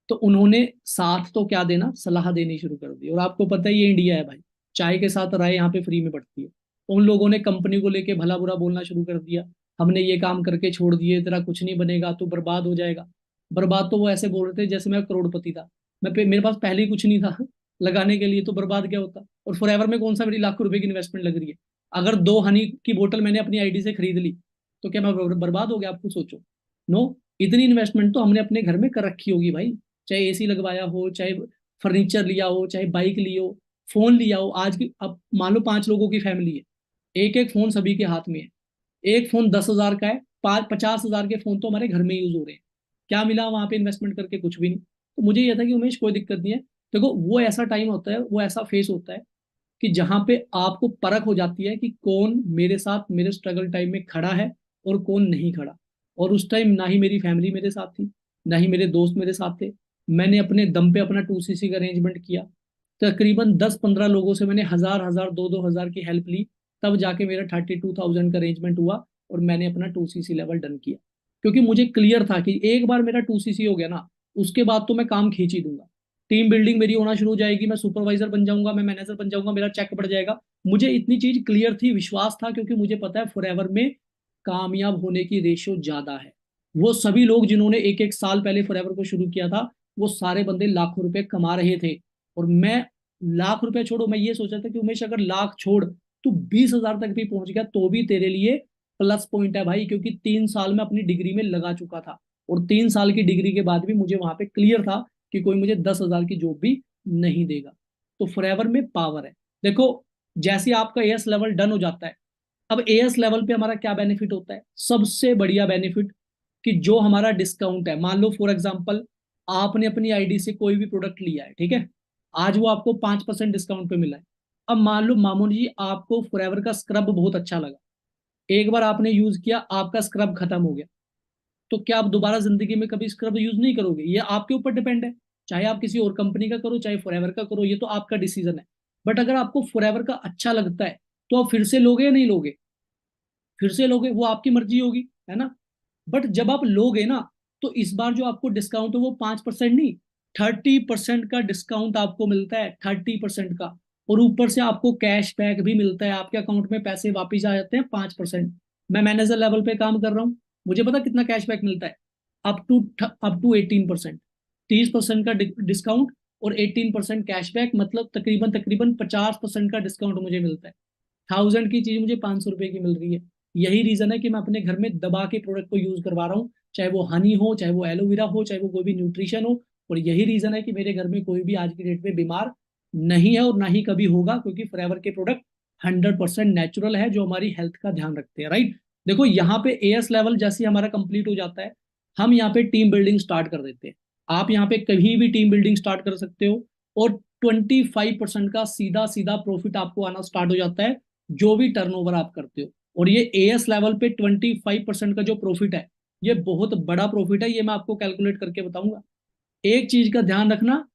तो उन्होंने साथ तो क्या देना, सलाह देनी शुरू कर दी। और आपको पता है ये इंडिया है भाई, चाय के साथ राय यहाँ पे फ्री में बढ़ती है। उन लोगों ने कंपनी को लेके भला बुरा बोलना शुरू कर दिया, हमने ये काम करके छोड़ दिए, तेरा कुछ नहीं बनेगा, तू बर्बाद हो जाएगा। बर्बाद तो वो ऐसे बोल रहे थे जैसे मैं करोड़पति था। मेरे पास पहले ही कुछ नहीं था लगाने के लिए, तो बर्बाद क्या होता। और फॉरएवर में कौन सा मेरी लाखों रुपए की इन्वेस्टमेंट लग रही है। अगर 2 हनी की बोतल मैंने अपनी आईडी से खरीद ली तो क्या मैं बर्बाद हो गया, आप खुद सोचो। नो, इतनी इन्वेस्टमेंट तो हमने अपने घर में कर रखी होगी भाई। चाहे एसी लगवाया हो, चाहे फर्नीचर लिया हो, चाहे बाइक ली हो, फोन लिया हो। आज की अब मान लो 5 लोगों की फैमिली है, एक एक फोन सभी के हाथ में है। एक फोन 10 हज़ार का है, 50 हज़ार के फोन तो हमारे घर में यूज हो रहे हैं। क्या मिला वहां पे इन्वेस्टमेंट करके, कुछ भी नहीं। तो मुझे यह था कि उमेश कोई दिक्कत नहीं है। देखो वो ऐसा टाइम होता है, वो ऐसा फेस होता है कि जहां पे आपको परख हो जाती है कि कौन मेरे साथ मेरे स्ट्रगल टाइम में खड़ा है और कौन नहीं खड़ा। और उस टाइम ना ही मेरी फैमिली मेरे साथ थी, ना ही मेरे दोस्त मेरे साथ थे। मैंने अपने दम पे अपना 2CC का अरेंजमेंट किया। तकरीबन 10-15 लोगों से मैंने 1,000-1,000 2-2 हज़ार की हेल्प ली, तब जाके मेरा 32,000 का अरेंजमेंट हुआ और मैंने अपना 2CC लेवल डन किया। क्योंकि मुझे क्लियर था कि एक बार मेरा 2CC हो गया ना, उसके बाद तो मैं काम खींच ही दूंगा। टीम बिल्डिंग मेरी होना शुरू हो जाएगी, मैं सुपरवाइजर बन जाऊंगा, मैं मैनेजर बन जाऊंगा, मेरा चेक बढ़ जाएगा। मुझे इतनी चीज क्लियर थी, विश्वास था, क्योंकि मुझे पता है फॉरएवर में कामयाब होने की रेशियो ज्यादा है। वो सभी लोग जिन्होंने एक एक साल पहले फॉरएवर को शुरू किया था, वो सारे बंदे लाखों रुपए कमा रहे थे। और मैं लाख रुपए छोड़ो, मैं ये सोचा था कि उमेश अगर लाख छोड़ तू 20 हज़ार तक भी पहुंच गया तो भी तेरे लिए प्लस पॉइंट है भाई। क्योंकि 3 साल में अपनी डिग्री में लगा चुका था, और 3 साल की डिग्री के बाद भी मुझे वहां पे क्लियर था कि कोई मुझे 10 हज़ार की जॉब भी नहीं देगा। तो फॉरएवर में पावर है। देखो, जैसे आपका एएस लेवल डन हो जाता है, अब एएस लेवल पे हमारा क्या बेनिफिट होता है, सबसे बढ़िया बेनिफिट, कि जो हमारा डिस्काउंट है, मान लो फॉर एग्जांपल आपने अपनी आईडी से कोई भी प्रोडक्ट लिया है, ठीक है, आज वो आपको 5% डिस्काउंट पे मिला है। अब मान लो मामून जी आपको फॉरएवर का स्क्रब बहुत अच्छा लगा, एक बार आपने यूज किया, आपका स्क्रब खत्म हो गया, तो क्या आप दोबारा जिंदगी में कभी स्क्रब यूज नहीं करोगे? ये आपके ऊपर डिपेंड है। चाहे आप किसी और कंपनी का करो, चाहे फॉरएवर का करो, ये तो आपका डिसीजन है। बट अगर आपको फॉरएवर का अच्छा लगता है तो आप फिर से लोगे या नहीं लोगे? फिर से लोगे, वो आपकी मर्जी होगी, है ना। बट जब आप लोगे ना, तो इस बार जो आपको डिस्काउंट है वो 5% नहीं, 30% का डिस्काउंट आपको मिलता है, 30% का। और ऊपर से आपको कैश बैक भी मिलता है, आपके अकाउंट में पैसे वापिस आ जाते हैं 5%। मैं मैनेजर लेवल पे काम कर रहा हूँ, मुझे पता कितना कैश बैक मिलता है, अप टू 18%। 30% का डिस्काउंट और 18% कैशबैक, मतलब तकरीबन तकरीबन 50% का डिस्काउंट मुझे मिलता है। 1,000 की चीज मुझे 500 रुपए की मिल रही है। यही रीजन है कि मैं अपने घर में दबा के प्रोडक्ट को यूज करवा रहा हूँ, चाहे वो हनी हो, चाहे वो एलोवेरा हो, चाहे वो कोई भी न्यूट्रिशन हो। और यही रीजन है कि मेरे घर में कोई भी आज की डेट में बीमार नहीं है और ना ही कभी होगा, क्योंकि फॉरएवर के प्रोडक्ट 100% नेचुरल है, जो हमारी हेल्थ का ध्यान रखते हैं, राइट। देखो यहाँ पे एएस लेवल जैसे हमारा कंप्लीट हो जाता है, हम यहाँ पे टीम बिल्डिंग स्टार्ट कर देते हैं। आप यहाँ पे कहीं भी टीम बिल्डिंग स्टार्ट कर सकते हो, और 25% का सीधा सीधा प्रॉफिट आपको आना स्टार्ट हो जाता है, जो भी टर्नओवर आप करते हो। और ये एएस लेवल पे 25% का जो प्रॉफिट है, ये बहुत बड़ा प्रॉफिट है, ये मैं आपको कैलकुलेट करके बताऊंगा। एक चीज का ध्यान रखना,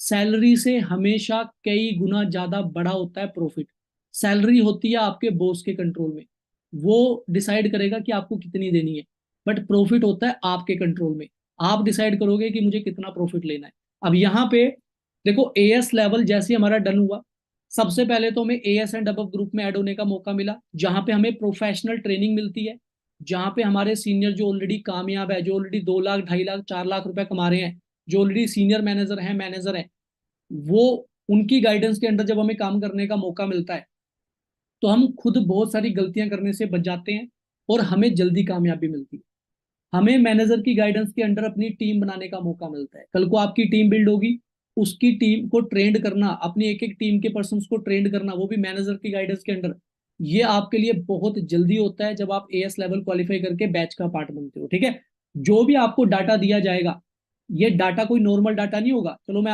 सैलरी से हमेशा कई गुना ज्यादा बड़ा होता है प्रॉफिट। सैलरी होती है आपके बॉस के कंट्रोल में, वो डिसाइड करेगा कि आपको कितनी देनी है। बट प्रॉफिट होता है आपके कंट्रोल में, आप डिसाइड करोगे कि मुझे कितना प्रॉफिट लेना है। अब यहाँ पे देखो, एएस लेवल जैसे हमारा डन हुआ, सबसे पहले तो हमें एएस एंड अबव ग्रुप में ऐड होने का मौका मिला, जहां पे हमें प्रोफेशनल ट्रेनिंग मिलती है, जहां पे हमारे सीनियर जो ऑलरेडी कामयाब है, जो ऑलरेडी 2 लाख 2.5 लाख 4 लाख रुपए कमा रहे हैं, जो ऑलरेडी सीनियर मैनेजर हैं, वो उनकी गाइडेंस के अंडर जब हमें काम करने का मौका मिलता है, तो हम खुद बहुत सारी गलतियां करने से बच जाते हैं और हमें जल्दी कामयाबी मिलती है। हमें मैनेजर की गाइडेंस के अंडर अपनी टीम बनाने का मौका मिलता है। कल को आपकी टीम बिल्ड होगी, उसकी टीम को ट्रेंड करना, अपनी एक एक टीम के पर्सन को ट्रेंड करना, वो भी मैनेजर की गाइडेंस के अंडर, ये आपके लिए बहुत जल्दी होता है जब आप एएस लेवल क्वालिफाई करके बैच का पार्ट बनते हो, ठीक है। जो भी आपको डाटा दिया जाएगा, ये डाटा कोई नॉर्मल डाटा नहीं होगा। चलो मैं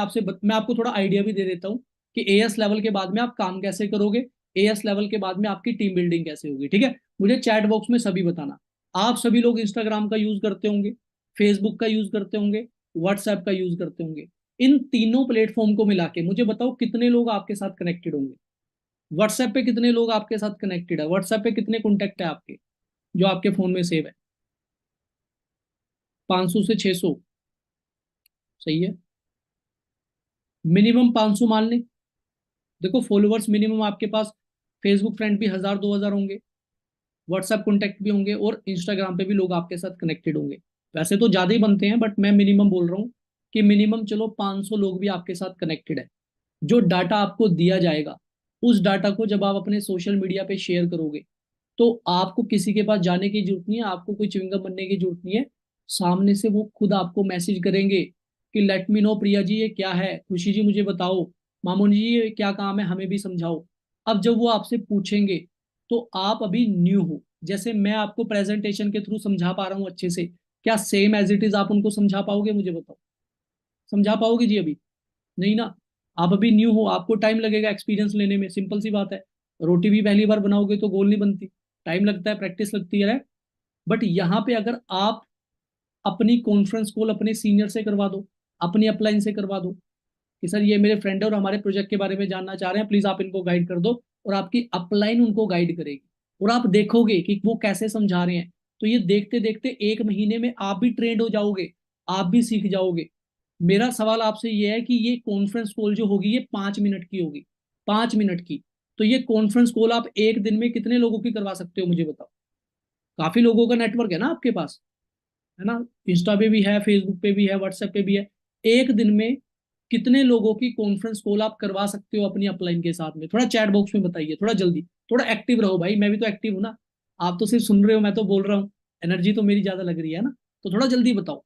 आपको थोड़ा आइडिया भी दे देता हूँ कि एएस लेवल के बाद में आप काम कैसे करोगे, एएस लेवल के बाद में आपकी टीम बिल्डिंग कैसे होगी, ठीक है। मुझे चैट बॉक्स में सभी बताना। आप सभी लोग इंस्टाग्राम का यूज करते होंगे, फेसबुक का यूज करते होंगे, व्हाट्सएप का यूज करते होंगे। इन तीनों प्लेटफॉर्म को मिला के मुझे बताओ कितने लोग आपके साथ कनेक्टेड होंगे। व्हाट्सएप पे कितने लोग आपके साथ कनेक्टेड है, व्हाट्सएप पे कितने कॉन्टेक्ट है आपके जो आपके फोन में सेव है? 500 से 600। सही है। मिनिमम 500 मान लें। देखो फॉलोअर्स मिनिमम आपके पास फेसबुक फ्रेंड भी 1000 2000 होंगे, व्हाट्सएप कॉन्टैक्ट भी होंगे, और इंस्टाग्राम पे भी लोग आपके साथ कनेक्टेड होंगे। वैसे तो ज्यादा ही बनते हैं बट मैं मिनिमम बोल रहा हूँ कि मिनिमम चलो 500 लोग भी आपके साथ कनेक्टेड है। जो डाटा आपको दिया जाएगा, उस डाटा को जब आप अपने सोशल मीडिया पे शेयर करोगे, तो आपको किसी के पास जाने की जरूरत नहीं है, आपको कोई च्युइंगम बनने की जरूरत नहीं है। सामने से वो खुद आपको मैसेज करेंगे कि let me know Priya ji ये क्या है, खुशी जी मुझे बताओ, मामून जी ये क्या काम है हमें भी समझाओ। अब जब वो आपसे पूछेंगे तो आप अभी न्यू हो, जैसे मैं आपको प्रेजेंटेशन के थ्रू समझा पा रहा हूँ अच्छे से, क्या सेम एज इट इज आप उनको समझा पाओगे? मुझे बताओ, समझा पाओगे जी? अभी नहीं ना। आप अभी न्यू हो, आपको टाइम लगेगा एक्सपीरियंस लेने में, सिंपल सी बात है। रोटी भी पहली बार बनाओगे तो गोल नहीं बनती, टाइम लगता है, प्रैक्टिस लगती है। बट यहाँ पे अगर आप अपनी कॉन्फ्रेंस कॉल अपने सीनियर से करवा दो, अपनी अपलाइन से करवा दो कि सर ये मेरे फ्रेंड है और हमारे प्रोजेक्ट के बारे में जानना चाह रहे हैं, प्लीज आप इनको गाइड कर दो, और आपकी अपलाइन उनको गाइड करेगी, और आप देखोगे कि वो कैसे समझा रहे हैं। तो ये देखते देखते 1 महीने में आप भी ट्रेंड हो जाओगे, आप भी सीख जाओगे। मेरा सवाल आपसे ये है कि ये कॉन्फ्रेंस कॉल जो होगी ये 5 मिनट की होगी, 5 मिनट की। तो ये कॉन्फ्रेंस कॉल आप एक दिन में कितने लोगों की करवा सकते हो मुझे बताओ? काफी लोगों का नेटवर्क है ना आपके पास, है ना? इंस्टा पे भी है, फेसबुक पे भी है, व्हाट्सएप पे भी है। एक दिन में कितने लोगों की कॉन्फ्रेंस कॉल आप करवा सकते हो अपनी अपलाइन के साथ में? थोड़ा चैट बॉक्स में बताइए, थोड़ा जल्दी, थोड़ा एक्टिव रहो भाई, मैं भी तो एक्टिव हूं ना। आप तो सिर्फ सुन रहे हो, मैं तो बोल रहा हूँ, एनर्जी तो मेरी ज्यादा लग रही है ना। तो थोड़ा जल्दी बताओ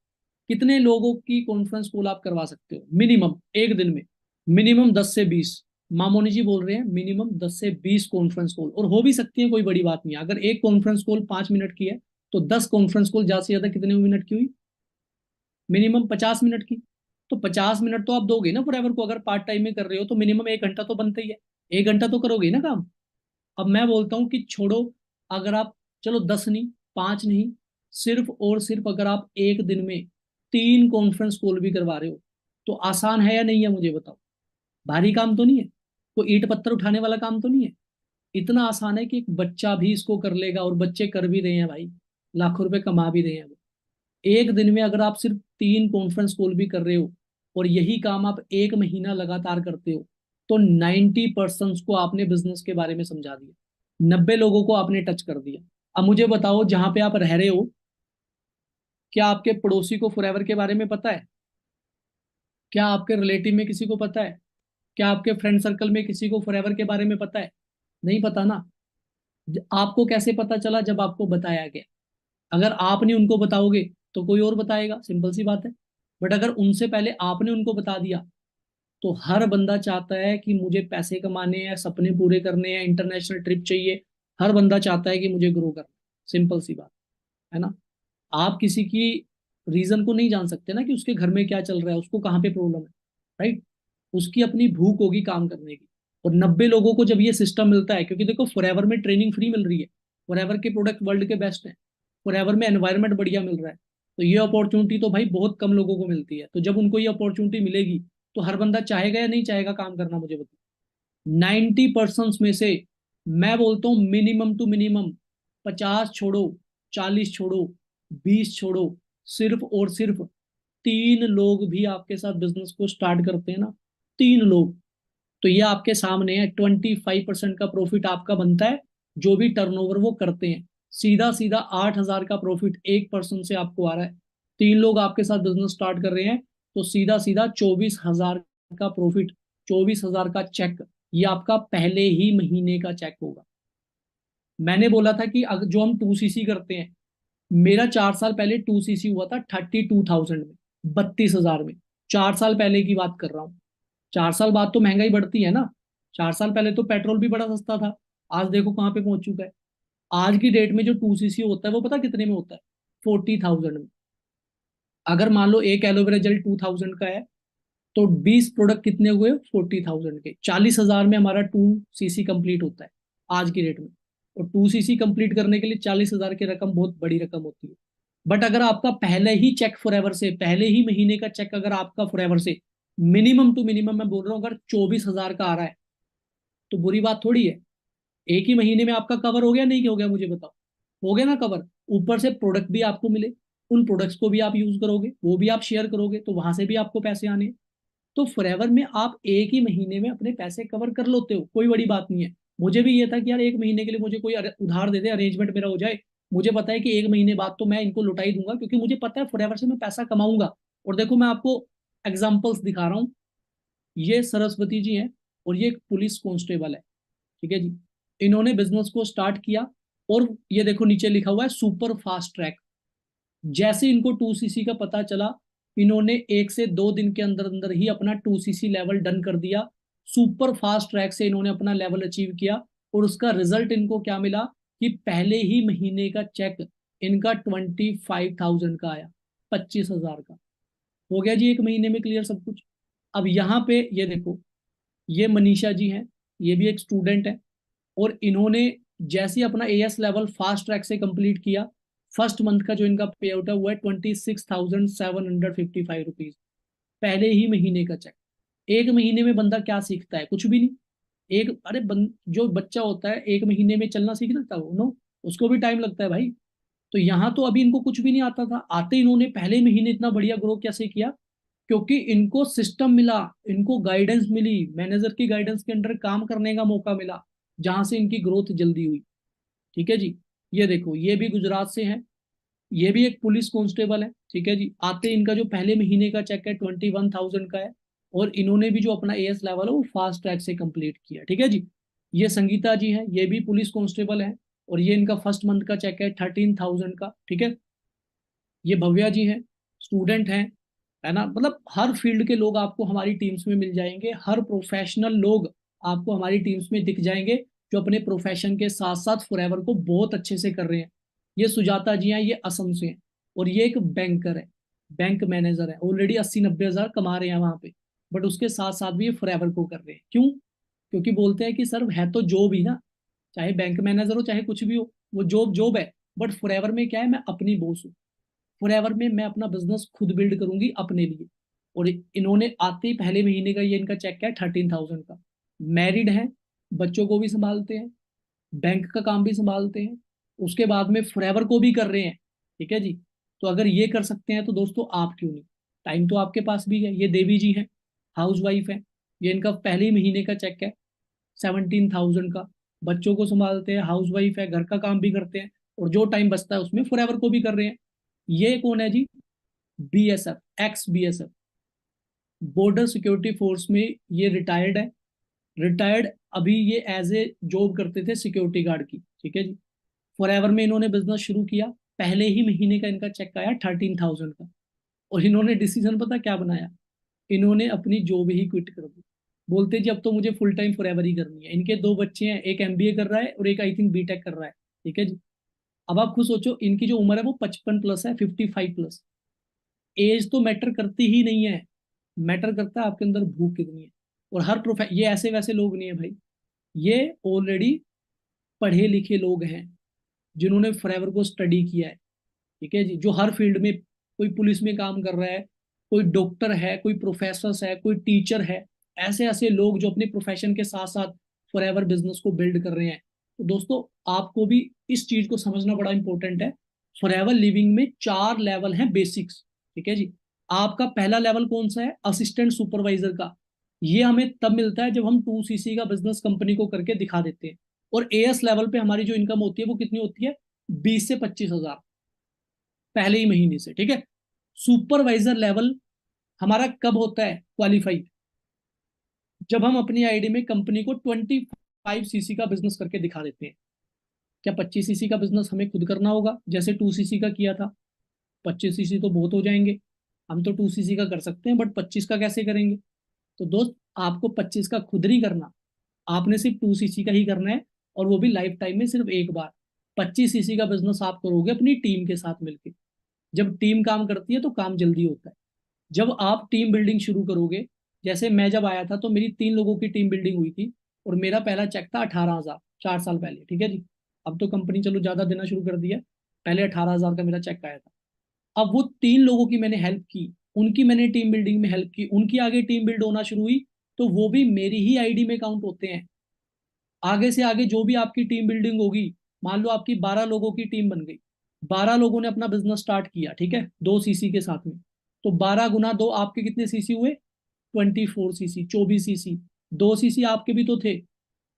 कितने लोगों की कॉन्फ्रेंस कॉल आप करवा सकते हो मिनिमम एक दिन में? मिनिमम 10 से 20। मामोनी जी बोल रहे हैं मिनिमम 10 से 20 कॉन्फ्रेंस कॉल, और हो भी सकती है, कोई बड़ी बात नहीं है। अगर एक कॉन्फ्रेंस कॉल 5 मिनट की है तो 10 कॉन्फ्रेंस कॉल ज्यादा से ज्यादा कितने मिनट की हुई? मिनिमम 50 मिनट की। तो 50 मिनट तो आप दोगे ना फॉरएवर को, अगर पार्ट टाइम में कर रहे हो तो मिनिमम 1 घंटा तो बनता ही है। 1 घंटा तो करोगे ही ना काम। अब मैं बोलता हूँ कि छोड़ो, अगर आप, चलो 10 नहीं, 5 नहीं, सिर्फ और सिर्फ अगर आप एक दिन में 3 कॉन्फ्रेंस कॉल भी करवा रहे हो, तो आसान है या नहीं है मुझे बताओ? भारी काम तो नहीं है, कोई ईंट पत्थर उठाने वाला काम तो नहीं है। इतना आसान है कि एक बच्चा भी इसको कर लेगा, और बच्चे कर भी रहे हैं भाई, लाखों रुपए कमा भी रहे हैं वो। एक दिन में अगर आप सिर्फ 3 कॉन्फ्रेंस कॉल भी कर रहे हो, और यही काम आप 1 महीना लगातार करते हो, तो 90% को आपने बिजनेस के बारे में समझा दिया, 90 लोगों को आपने टच कर दिया। अब मुझे बताओ जहां पे आप रह रहे हो, क्या आपके पड़ोसी को फॉरएवर के बारे में पता है? क्या आपके रिलेटिव में किसी को पता है? क्या आपके फ्रेंड सर्कल में किसी को फॉरएवर के बारे में पता है? नहीं पता ना। आपको कैसे पता चला? जब आपको बताया गया। अगर आप नहीं उनको बताओगे तो कोई और बताएगा, सिंपल सी बात है। बट अगर उनसे पहले आपने उनको बता दिया, तो हर बंदा चाहता है कि मुझे पैसे कमाने हैं, सपने पूरे करने हैं, इंटरनेशनल ट्रिप चाहिए। हर बंदा चाहता है कि मुझे ग्रो करना, सिंपल सी बात है ना। आप किसी की रीजन को नहीं जान सकते ना कि उसके घर में क्या चल रहा है, उसको कहाँ पे प्रॉब्लम है, राइट? उसकी अपनी भूख होगी काम करने की। और 90 लोगों को जब ये सिस्टम मिलता है, क्योंकि देखो फॉरएवर में ट्रेनिंग फ्री मिल रही है, फॉरएवर के प्रोडक्ट वर्ल्ड के बेस्ट हैं, फॉरएवर में एनवायरनमेंट बढ़िया मिल रहा है, तो ये अपॉर्चुनिटी तो भाई बहुत कम लोगों को मिलती है। तो जब उनको ये अपॉर्चुनिटी मिलेगी, तो हर बंदा चाहेगा या नहीं चाहेगा काम करना? मुझे बताओ। 90% में से मैं बोलता हूँ मिनिमम टू मिनिमम 50 छोड़ो, 40 छोड़ो, 20 छोड़ो, सिर्फ और सिर्फ 3 लोग भी आपके साथ बिजनेस को स्टार्ट करते हैं ना, 3 लोग, तो ये आपके सामने है। 25% का प्रॉफिट आपका बनता है जो भी टर्नओवर वो करते हैं। सीधा सीधा 8,000 का प्रॉफिट एक पर्सन से आपको आ रहा है। 3 लोग आपके साथ बिजनेस स्टार्ट कर रहे हैं, तो सीधा सीधा 24,000 का प्रॉफिट, 24,000 का चेक, ये आपका पहले ही महीने का चेक होगा। मैंने बोला था कि जो हम 2 सीसी करते हैं, मेरा 4 साल पहले 2 सीसी हुआ था 32,000 में, 32,000 में। 4 साल पहले की बात कर रहा हूँ। 4 साल बाद तो महंगाई बढ़ती है ना। 4 साल पहले तो पेट्रोल भी बड़ा सस्ता था, आज देखो कहाँ पे पहुंच चुका है। आज की डेट में जो 2 सीसी होता है वो पता कितने में होता है? 40,000 में। अगर मान लो एक एलोवेरा जेल 2,000 का है, तो 20 प्रोडक्ट कितने हुए? 40,000 के। 40,000 में हमारा 2 सीसी कंप्लीट होता है आज की डेट में। और 2 सीसी कंप्लीट करने के लिए 40,000 की रकम बहुत बड़ी रकम होती है। बट अगर आपका पहले ही चेक फॉरएवर से, पहले ही महीने का चेक अगर आपका फॉरएवर से मिनिमम टू मिनिमम मैं बोल रहा हूँ अगर 24,000 का आ रहा है, तो बुरी बात थोड़ी है। एक ही महीने में आपका कवर हो गया नहीं हो गया, मुझे बताओ। हो गया ना कवर। ऊपर से प्रोडक्ट भी आपको मिले, उन प्रोडक्ट्स को भी आप यूज करोगे, वो भी आप शेयर करोगे, तो वहां से भी आपको पैसे आने हैं। तो फॉरएवर में आप एक ही महीने में अपने पैसे कवर कर लेते हो, कोई बड़ी बात नहीं है। मुझे भी ये था कि यार एक महीने के लिए मुझे कोई उधार दे दे, अरेंजमेंट मेरा हो जाए। मुझे पता है कि एक महीने बाद तो मैं इनको लौटा ही दूंगा, क्योंकि मुझे पता है फॉरएवर से मैं पैसा कमाऊंगा। और देखो मैं आपको एग्जाम्पल्स दिखा रहा हूँ। ये सरस्वती जी हैं, और ये एक पुलिस कांस्टेबल है, ठीक है जी। इन्होंने बिजनेस को स्टार्ट किया, और ये देखो नीचे लिखा हुआ है सुपर फास्ट ट्रैक। जैसे इनको 2cc का पता चला, इन्होंने 1 से 2 दिन के अंदर अंदर ही अपना 2cc लेवल डन कर दिया। सुपर फास्ट ट्रैक से इन्होंने अपना लेवल अचीव किया, और उसका रिजल्ट इनको क्या मिला कि पहले ही महीने का चेक इनका 25,000 का आया, 25,000 का। हो गया जी एक महीने में क्लियर सब कुछ। अब यहाँ पे ये देखो, ये मनीषा जी हैं, ये भी एक स्टूडेंट है, और इन्होंने जैसे ही अपना एएस लेवल फास्ट ट्रैक से कंप्लीट किया, फर्स्ट मंथ का जो इनका पे आउट है वो है 26,755 रुपीज, पहले ही महीने का चेक। एक महीने में बंदा क्या सीखता है? कुछ भी नहीं। एक अरे जो बच्चा होता है एक महीने में चलना सीख सकता है वो? नो, उसको भी टाइम लगता है भाई। तो यहाँ तो अभी इनको कुछ भी नहीं आता था, आते इन्होंने पहले महीने इतना बढ़िया ग्रो कैसे किया? क्योंकि इनको सिस्टम मिला, इनको गाइडेंस मिली, मैनेजर की गाइडेंस के अंडर काम करने का मौका मिला, जहां से इनकी ग्रोथ जल्दी हुई। ठीक है जी। ये देखो, ये भी गुजरात से हैं, ये भी एक पुलिस कांस्टेबल है, ठीक है जी। आते इनका जो पहले महीने का चेक है 21,000 का है, और इन्होंने भी जो अपना एएस लेवल है वो फास्ट ट्रैक से कंप्लीट किया, ठीक है जी। ये संगीता जी हैं, ये भी पुलिस कांस्टेबल है, और ये इनका फर्स्ट मंथ का चेक है 13,000 का, ठीक है। ये भव्या जी हैं, स्टूडेंट हैं, है ना। मतलब हर फील्ड के लोग आपको हमारी टीम्स में मिल जाएंगे, हर प्रोफेशनल लोग आपको हमारी टीम्स में दिख जाएंगे, जो अपने प्रोफेशन के साथ साथ फॉरएवर को बहुत अच्छे से कर रहे हैं। ये सुजाता जी हैं, ये असम से हैं, और ये एक बैंकर है, बैंक मैनेजर है, ऑलरेडी 80-90 हजार कमा रहे हैं वहां पे। बट उसके साथ साथ भी ये फॉरएवर को कर रहे हैं, क्यों? क्योंकि बोलते हैं कि सर है तो जॉब ही ना, चाहे बैंक मैनेजर हो चाहे कुछ भी हो, वो जॉब जॉब है। बट फॉरएवर में क्या है, मैं अपनी बॉस हूँ। फॉरएवर में मैं अपना बिजनेस खुद बिल्ड करूंगी अपने लिए। और इन्होंने आते ही पहले महीने का ये इनका चेक क्या है, 13,000 का। मैरिड हैं, बच्चों को भी संभालते हैं, बैंक का काम भी संभालते हैं, उसके बाद में फॉरएवर को भी कर रहे हैं, ठीक है जी। तो अगर ये कर सकते हैं तो दोस्तों आप क्यों नहीं? टाइम तो आपके पास भी है। ये देवी जी हैं, हाउस वाइफ है, ये इनका पहले ही महीने का चेक है 17,000 का। बच्चों को संभालते हैं, हाउस वाइफ है, घर का काम भी करते हैं, और जो टाइम बचता है उसमें फॉरएवर को भी कर रहे हैं। ये कौन है जी? BSF, ex BSF, border security force में ये रिटायर्ड है। रिटायर्ड, अभी ये एज ए जॉब करते थे सिक्योरिटी गार्ड की, ठीक है जी। फॉरएवर में इन्होंने बिजनेस शुरू किया, पहले ही महीने का इनका चेक आया 13,000 का। और इन्होंने डिसीजन पता क्या बनाया? इन्होंने अपनी जॉब ही क्विट कर दी। बोलते जी अब तो मुझे फुल टाइम फॉरएवर ही करनी है। इनके 2 बच्चे हैं, एक एमबीए कर रहा है और एक आई थिंक बीटेक कर रहा है, ठीक है जी। अब आप खुद सोचो, इनकी जो उम्र है वो 55 प्लस है, 55 प्लस। एज तो मैटर करती ही नहीं है, मैटर करता है आपके अंदर भूख कितनी है। और हर ये ऐसे वैसे लोग नहीं है भाई, ये ऑलरेडी पढ़े लिखे लोग हैं, जिन्होंने फॉरएवर को स्टडी किया है, ठीक है जी। जो हर फील्ड में, कोई पुलिस में काम कर रहा है, कोई डॉक्टर है, कोई प्रोफेसर है, कोई टीचर है। ऐसे ऐसे लोग जो अपने प्रोफेशन के साथ साथ फॉरएवर बिजनेस को बिल्ड कर रहे हैं। तो दोस्तों आपको भी इस चीज को समझना बड़ा इंपॉर्टेंट है। फॉरएवर लिविंग में 4 लेवल हैं बेसिक्स, ठीक है जी। आपका पहला लेवल कौन सा है? असिस्टेंट सुपरवाइजर का। ये हमें तब मिलता है जब हम 2cc का बिजनेस कंपनी को करके दिखा देते हैं। और एएस लेवल पे हमारी जो इनकम होती है वो कितनी होती है? 20 से 25 हजार, पहले ही महीने से, ठीक है। सुपरवाइजर लेवल हमारा कब होता है क्वालिफाई? जब हम अपनी आईडी में कंपनी को 25cc का बिजनेस करके दिखा देते हैं। क्या 25cc का बिजनेस हमें खुद करना होगा जैसे 2cc का किया था? 25cc तो बहुत हो जाएंगे, हम तो 2cc का कर सकते हैं, बट 25 का कैसे करेंगे? तो दोस्त आपको 25 का खुद नहीं करना, आपने सिर्फ 2cc का ही करना है, और वो भी लाइफ टाइम में सिर्फ एक बार। 25cc का बिजनेस आप करोगे अपनी टीम के साथ मिलकर। जब टीम काम करती है तो काम जल्दी होता है। जब आप टीम बिल्डिंग शुरू करोगे, जैसे मैं जब आया था तो मेरी 3 लोगों की टीम बिल्डिंग हुई थी, और मेरा पहला चेक था 18,000, 4 साल पहले, ठीक है जी। अब तो कंपनी चलो ज्यादा देना शुरू कर दिया, पहले 18,000 का मेरा चेक आया था। अब वो 3 लोगों की मैंने हेल्प की, उनकी मैंने टीम बिल्डिंग में हेल्प की, उनकी आगे टीम बिल्ड होना शुरू हुई, तो वो भी मेरी ही आईडी में काउंट होते हैं। आगे से आगे जो भी आपकी टीम बिल्डिंग होगी, मान लो आपकी 12 लोगों की टीम बन गई, 12 लोगों ने अपना बिजनेस स्टार्ट किया, ठीक है, 2 सीसी के साथ में, तो 12 × 2 आपके कितने सीसी हुए? 24 सीसी, 24 सीसी। 2 सीसी आपके भी तो थे,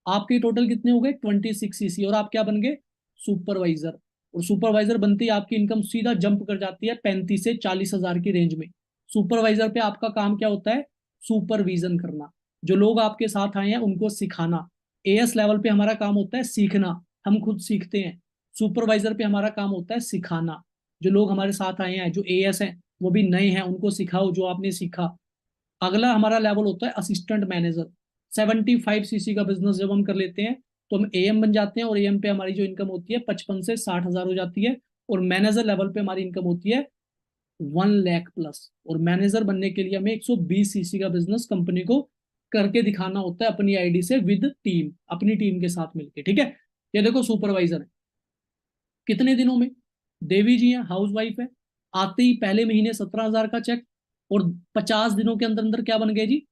आपके टोटल कितने हो गए? 26 सीसी। और आप क्या बन गए? सुपरवाइजर। और सुपरवाइजर बनते ही आपकी इनकम सीधा जंप कर जाती है 35 से 40 हजार की रेंज में। सुपरवाइजर पे आपका काम क्या होता है? सुपरविजन करना, जो लोग आपके साथ आए हैं उनको सिखाना। एएस लेवल पे हमारा काम होता है सीखना, हम खुद सीखते हैं। सुपरवाइजर पे हमारा काम होता है सिखाना, जो लोग हमारे साथ आए हैं, जो एएस हैं, वो भी नए हैं, उनको सिखाओ जो आपने सीखा। अगला हमारा लेवल होता है असिस्टेंट मैनेजर। 75 सीसी का बिजनेस जब हम कर लेते हैं तो हम एएम बन जाते हैं, और एएम पे हमारी जो इनकम होती है 55 से 60 हजार हो जाती है। और मैनेजर लेवल पे हमारी इनकम होती है 1 लाख प्लस। और मैनेजर बनने के लिए हमें 120 सीसी का बिजनेस कंपनी को करके दिखाना होता है अपनी आईडी से, विद टीम, अपनी टीम के साथ मिलकर, ठीक है। ये देखो सुपरवाइजर है, कितने दिनों में? देवी जी हैं, हाउस वाइफ है, आते ही पहले महीने 17 हजार का चेक, और 50 दिनों के अंदर अंदर क्या बन गए जी?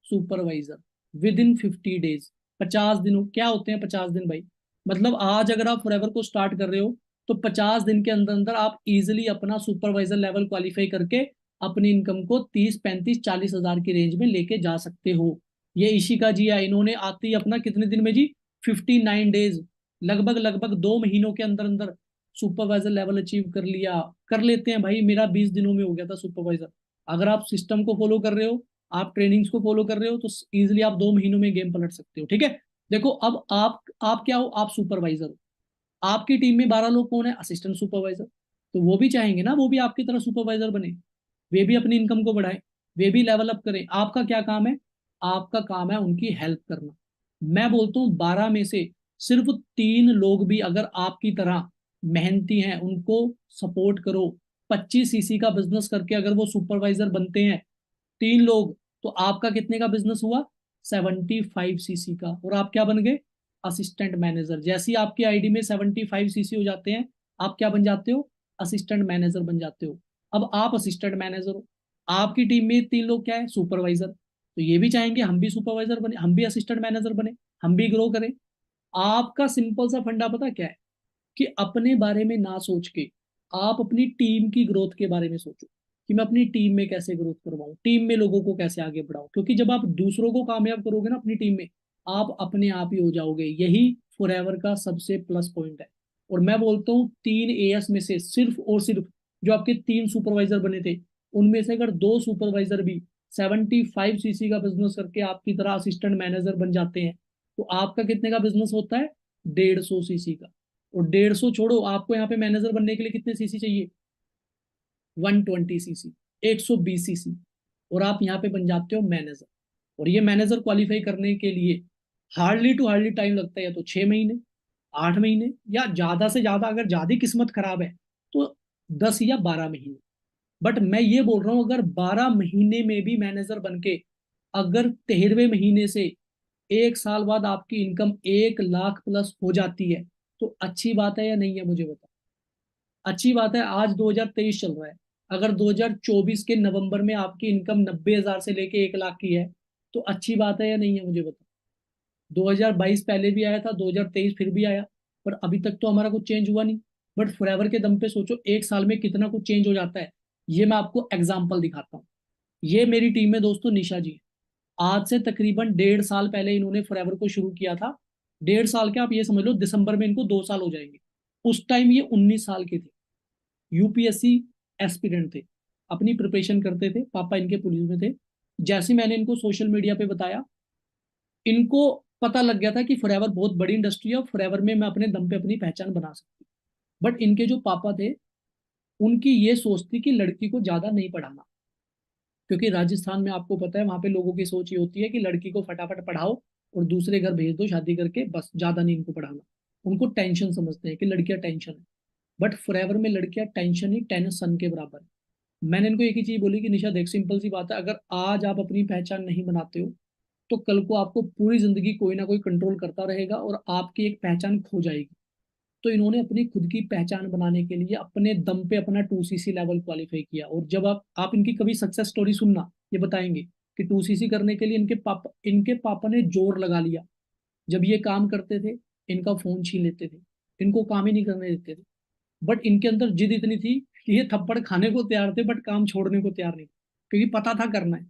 सुपरवाइजर। With in 50 days. 50 दिनों क्या होते हैं 50 दिन भाई? मतलब आज अगर आप फॉरएवर को स्टार्ट कर रहे हो, तो 50 दिन के अंदर अंदर आप इजिली अपना सुपरवाइजर लेवल क्वालिफाई करके अपनी इनकम को 30, 35, 40 हजार की रेंज में लेके जा सकते हो। ये इशिका जी है, इन्होंने आते ही अपना कितने दिन में जी? 59 डेज, लगभग लगभग 2 महीनों के अंदर अंदर सुपरवाइजर लेवल अचीव कर लिया। कर लेते हैं भाई, मेरा 20 दिनों में हो गया था सुपरवाइजर। अगर आप सिस्टम को फॉलो कर रहे हो, आप ट्रेनिंग्स को फॉलो कर रहे हो, तो इजिली आप 2 महीनों में गेम पलट सकते हो, ठीक है। देखो अब आप क्या हो? आप सुपरवाइजर हो। आपकी टीम में 12 लोग कौन है? Assistant supervisor. तो वो भी चाहेंगे ना, वो भी आपकी तरह सुपरवाइजर बने, वे भी अपनी इनकम को बढ़ाएं, वे भी लेवल अप करें। आपका क्या काम है? आपका काम है उनकी हेल्प करना। मैं बोलता हूँ 12 में से सिर्फ 3 लोग भी अगर आपकी तरह मेहनती हैं, उनको सपोर्ट करो, 25 सीसी का बिजनेस करके अगर वो सुपरवाइजर बनते हैं, 3 लोग, तो आपका कितने का बिजनेस हुआ? 75 सीसी का। और आप क्या बन गए? Assistant manager. जैसे ही आपकी आईडी में 75 सीसी हो जाते हैं, आप क्या बन जाते हो? असिस्टेंट मैनेजर बन जाते हो। अब आप असिस्टेंट मैनेजर हो, आपकी टीम में 3 लोग क्या है? सुपरवाइजर। तो ये भी चाहेंगे हम भी सुपरवाइजर बने, हम भी असिस्टेंट मैनेजर बने, हम भी ग्रो करें। आपका सिंपल सा फंडा पता क्या है? कि अपने बारे में ना सोच के आप अपनी टीम की ग्रोथ के बारे में सोचो, कि मैं अपनी टीम में कैसे ग्रोथ करवाऊं, टीम में लोगों को कैसे आगे बढ़ाऊं। क्योंकि जब आप दूसरों को कामयाब करोगे ना अपनी टीम में, आप अपने आप ही हो जाओगे। यही फॉरएवर का सबसे प्लस पॉइंट है। और मैं बोलता हूँ 3 एएस में से सिर्फ और सिर्फ जो आपके 3 सुपरवाइजर बने थे, उनमें से अगर 2 सुपरवाइजर भी 75 सीसी का बिजनेस करके आपकी तरह असिस्टेंट मैनेजर बन जाते हैं, तो आपका कितने का बिजनेस होता है? 150 सीसी का। और 150 छोड़ो, आपको यहाँ पे मैनेजर बनने के लिए कितने सीसी चाहिए? 120 सीसी, 120 सीसी। और आप यहाँ पे बन जाते हो मैनेजर। और ये मैनेजर क्वालिफाई करने के लिए हार्डली टू हार्डली टाइम लगता है, या तो 6 महीने, 8 महीने, या ज्यादा से ज्यादा अगर ज्यादा किस्मत खराब है तो 10 या 12 महीने। बट मैं ये बोल रहा हूँ, अगर 12 महीने में भी मैनेजर बन के अगर 13वें महीने से 1 साल बाद आपकी इनकम 1 लाख प्लस हो जाती है, तो अच्छी बात है या नहीं है? मुझे बता। अच्छी बात है। आज 2023 चल रहा है, अगर 2024 के नवंबर में आपकी इनकम 90 हजार से लेके 1 लाख की है, तो अच्छी बात है या नहीं है? मुझे बता। 2022 पहले भी आया था, 2023 फिर भी आया, पर अभी तक तो हमारा कुछ चेंज हुआ नहीं। बट फॉरएवर के दम पे सोचो 1 साल में कितना कुछ चेंज हो जाता है। ये मैं आपको एग्जाम्पल दिखाता हूँ। ये मेरी टीम में दोस्तों निशा जी, आज से तकरीबन 1.5 साल पहले इन्होंने फॉरएवर को शुरू किया था। 1.5 साल क्या, आप ये समझ लो दिसंबर में इनको 2 साल हो जाएंगे। उस टाइम ये 19 साल के थे, यूपीएससी एस्पिरेंट थे, अपनी प्रिपरेशन करते थे, पापा इनके पुलिस में थे। जैसे मैंने इनको सोशल मीडिया पे बताया, इनको पता लग गया था कि फॉरएवर बहुत बड़ी इंडस्ट्री है, और फॉरएवर में मैं अपने दम पे अपनी पहचान बना सकती हूँ। बट इनके जो पापा थे, उनकी ये सोच थी कि लड़की को ज्यादा नहीं पढ़ाना। क्योंकि राजस्थान में आपको पता है, वहां पे लोगों की सोच ये होती है कि लड़की को फटाफट पढ़ाओ और दूसरे घर भेज दो शादी करके, बस ज्यादा नहीं इनको पढ़ाना। उनको टेंशन समझते हैं कि लड़कियां टेंशन है। बट फॉरएवर में लड़कियां टेंशन ही टेंशन के बराबर है। मैंने इनको एक ही चीज बोली कि निशा देख, सिंपल सी बात है, अगर आज आप अपनी पहचान नहीं बनाते हो, तो कल को आपको पूरी जिंदगी कोई ना कोई कंट्रोल करता रहेगा और आपकी एक पहचान खो जाएगी। तो इन्होंने अपनी खुद की पहचान बनाने के लिए अपने दम पे अपना 2cc लेवल क्वालिफाई किया। और जब आप इनकी कभी सक्सेस स्टोरी सुनना, ये बताएंगे कि 2cc करने के लिए इनके पापा ने जोर लगा लिया। जब ये काम करते थे, इनका फोन छीन लेते थे, इनको काम ही नहीं करने देते थे। बट इनके अंदर जिद इतनी थी कि ये थप्पड़ खाने को तैयार थे बट काम छोड़ने को तैयार नहीं, क्योंकि पता था करना है।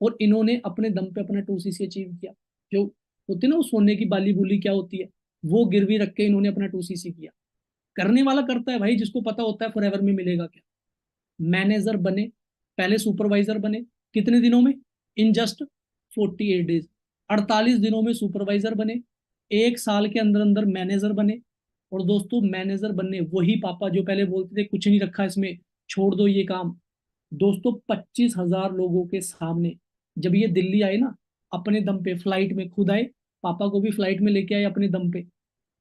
और इन्होंने अपने दम पे अपना 2cc अचीव किया। जो होती है ना वो सोने की बाली बुली क्या होती है, वो गिरवी रख के इन्होंने अपना 2cc किया। करने वाला करता है भाई, जिसको पता होता है फॉरएवर में मिलेगा क्या। मैनेजर बने, पहले सुपरवाइजर बने, कितने दिनों में, इन जस्ट 48 डेज, 48 दिनों में सुपरवाइजर बने, 1 साल के अंदर अंदर मैनेजर बने। और दोस्तों मैनेजर बनने वही पापा जो पहले बोलते थे कुछ नहीं रखा इसमें, छोड़ दो ये काम। दोस्तों 25,000 लोगों के सामने जब ये दिल्ली आए ना, अपने दम पे फ्लाइट में खुद आए, पापा को भी फ्लाइट में लेके आए अपने दम पे।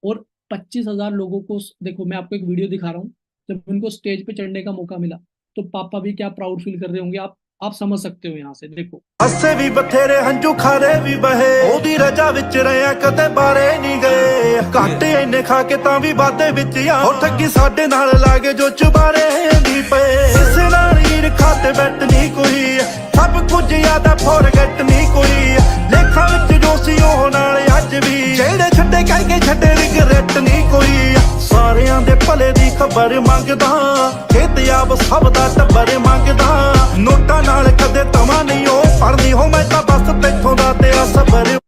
और 25,000 लोगों को, देखो मैं आपको एक वीडियो दिखा रहा हूँ, जब उनको स्टेज पे चढ़ने का मौका मिला तो पापा भी क्या प्राउड फील कर रहे होंगे, आप समझ सकते हो यहाँ से, देखो।
ਹੱਸੇ ਵੀ ਬਥੇਰੇ ਹੰਝੂ ਖਾਰੇ ਵੀ ਬਹੇ ਉਹਦੀ ਰਜਾ ਵਿੱਚ ਰਿਆ ਕਦੇ ਬਾਰੇ ਨਹੀਂ ਗਏ ਘਾਟੇ ਇੰਨੇ ਖਾ ਕੇ ਤਾਂ ਵੀ ਵਾਦੇ ਵਿੱਚ ਆ ਉਹ ਠੱਗੀ ਸਾਡੇ ਨਾਲ ਲਾਗੇ ਜੋ ਚੁਬਾਰੇ ਦੀ ਪਏ ਕਿਸੇ ਨਾਲ ਈਰ ਖਾਤੇ ਬੈਠ ਨਹੀਂ ਕੋਈ ਸਭ ਕੁਝ ਯਾਦਾ ਫੋਰਗੇਟ ਨਹੀਂ ਕੋਈ ਲੇਖਾਂ ਵਿੱਚ ਜੋ ਸੀ ਉਹ ਨਾਲ ਅੱਜ ਵੀ ਜਿਹੜੇ ਛੱਡੇ ਕਹਿ ਕੇ ਛੱਡੇ ਰਿਗਰੈਟ ਨਹੀਂ ਕੋਈ ਸਾਰਿਆਂ ਦੇ ਭਲੇ ਦੀ ਖਬਰ ਮੰਗਦਾ ਖੇਤਿਆਬ ਸਭ ਦਾ ਟੱਬਰ ਮੰਗਦਾ ਨੋਟਾਂ ਨਾਲ ਕਦੇ ਤਮਾ ਨਹੀਂ ਉਹ ਪੜਨੀ ਹੋ ਮੈਂ ਤਾਂ ਬਸ ਤੇਥੋਂ ਦਾ ਤੇਰਾ ਸਬਰ।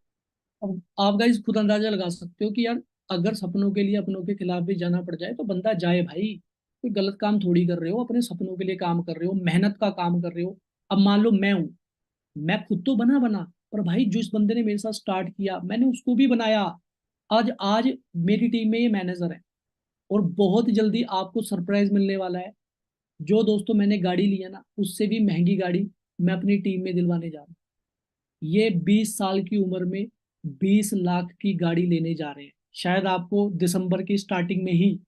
अब आप गाइस खुद अंदाजा लगा सकते हो कि यार अगर सपनों के लिए अपनों के खिलाफ भी जाना पड़ जाए तो बंदा जाए भाई। कोई गलत काम थोड़ी कर रहे हो, अपने सपनों के लिए काम कर रहे हो, मेहनत का काम कर रहे हो। अब मान लो मैं हूं, मैं खुद तो बना पर भाई जिस बंदे ने मेरे साथ स्टार्ट किया मैंने उसको भी बनाया। आज आज मेरी टीम में ये मैनेजर है और बहुत जल्दी आपको सरप्राइज मिलने वाला है। जो दोस्तों मैंने गाड़ी ली है ना, उससे भी महंगी गाड़ी मैं अपनी टीम में दिलवाने जा रहा हूँ। ये 20 साल की उम्र में 20 लाख की गाड़ी लेने जा रहे हैं। शायद आपको दिसंबर की स्टार्टिंग में ही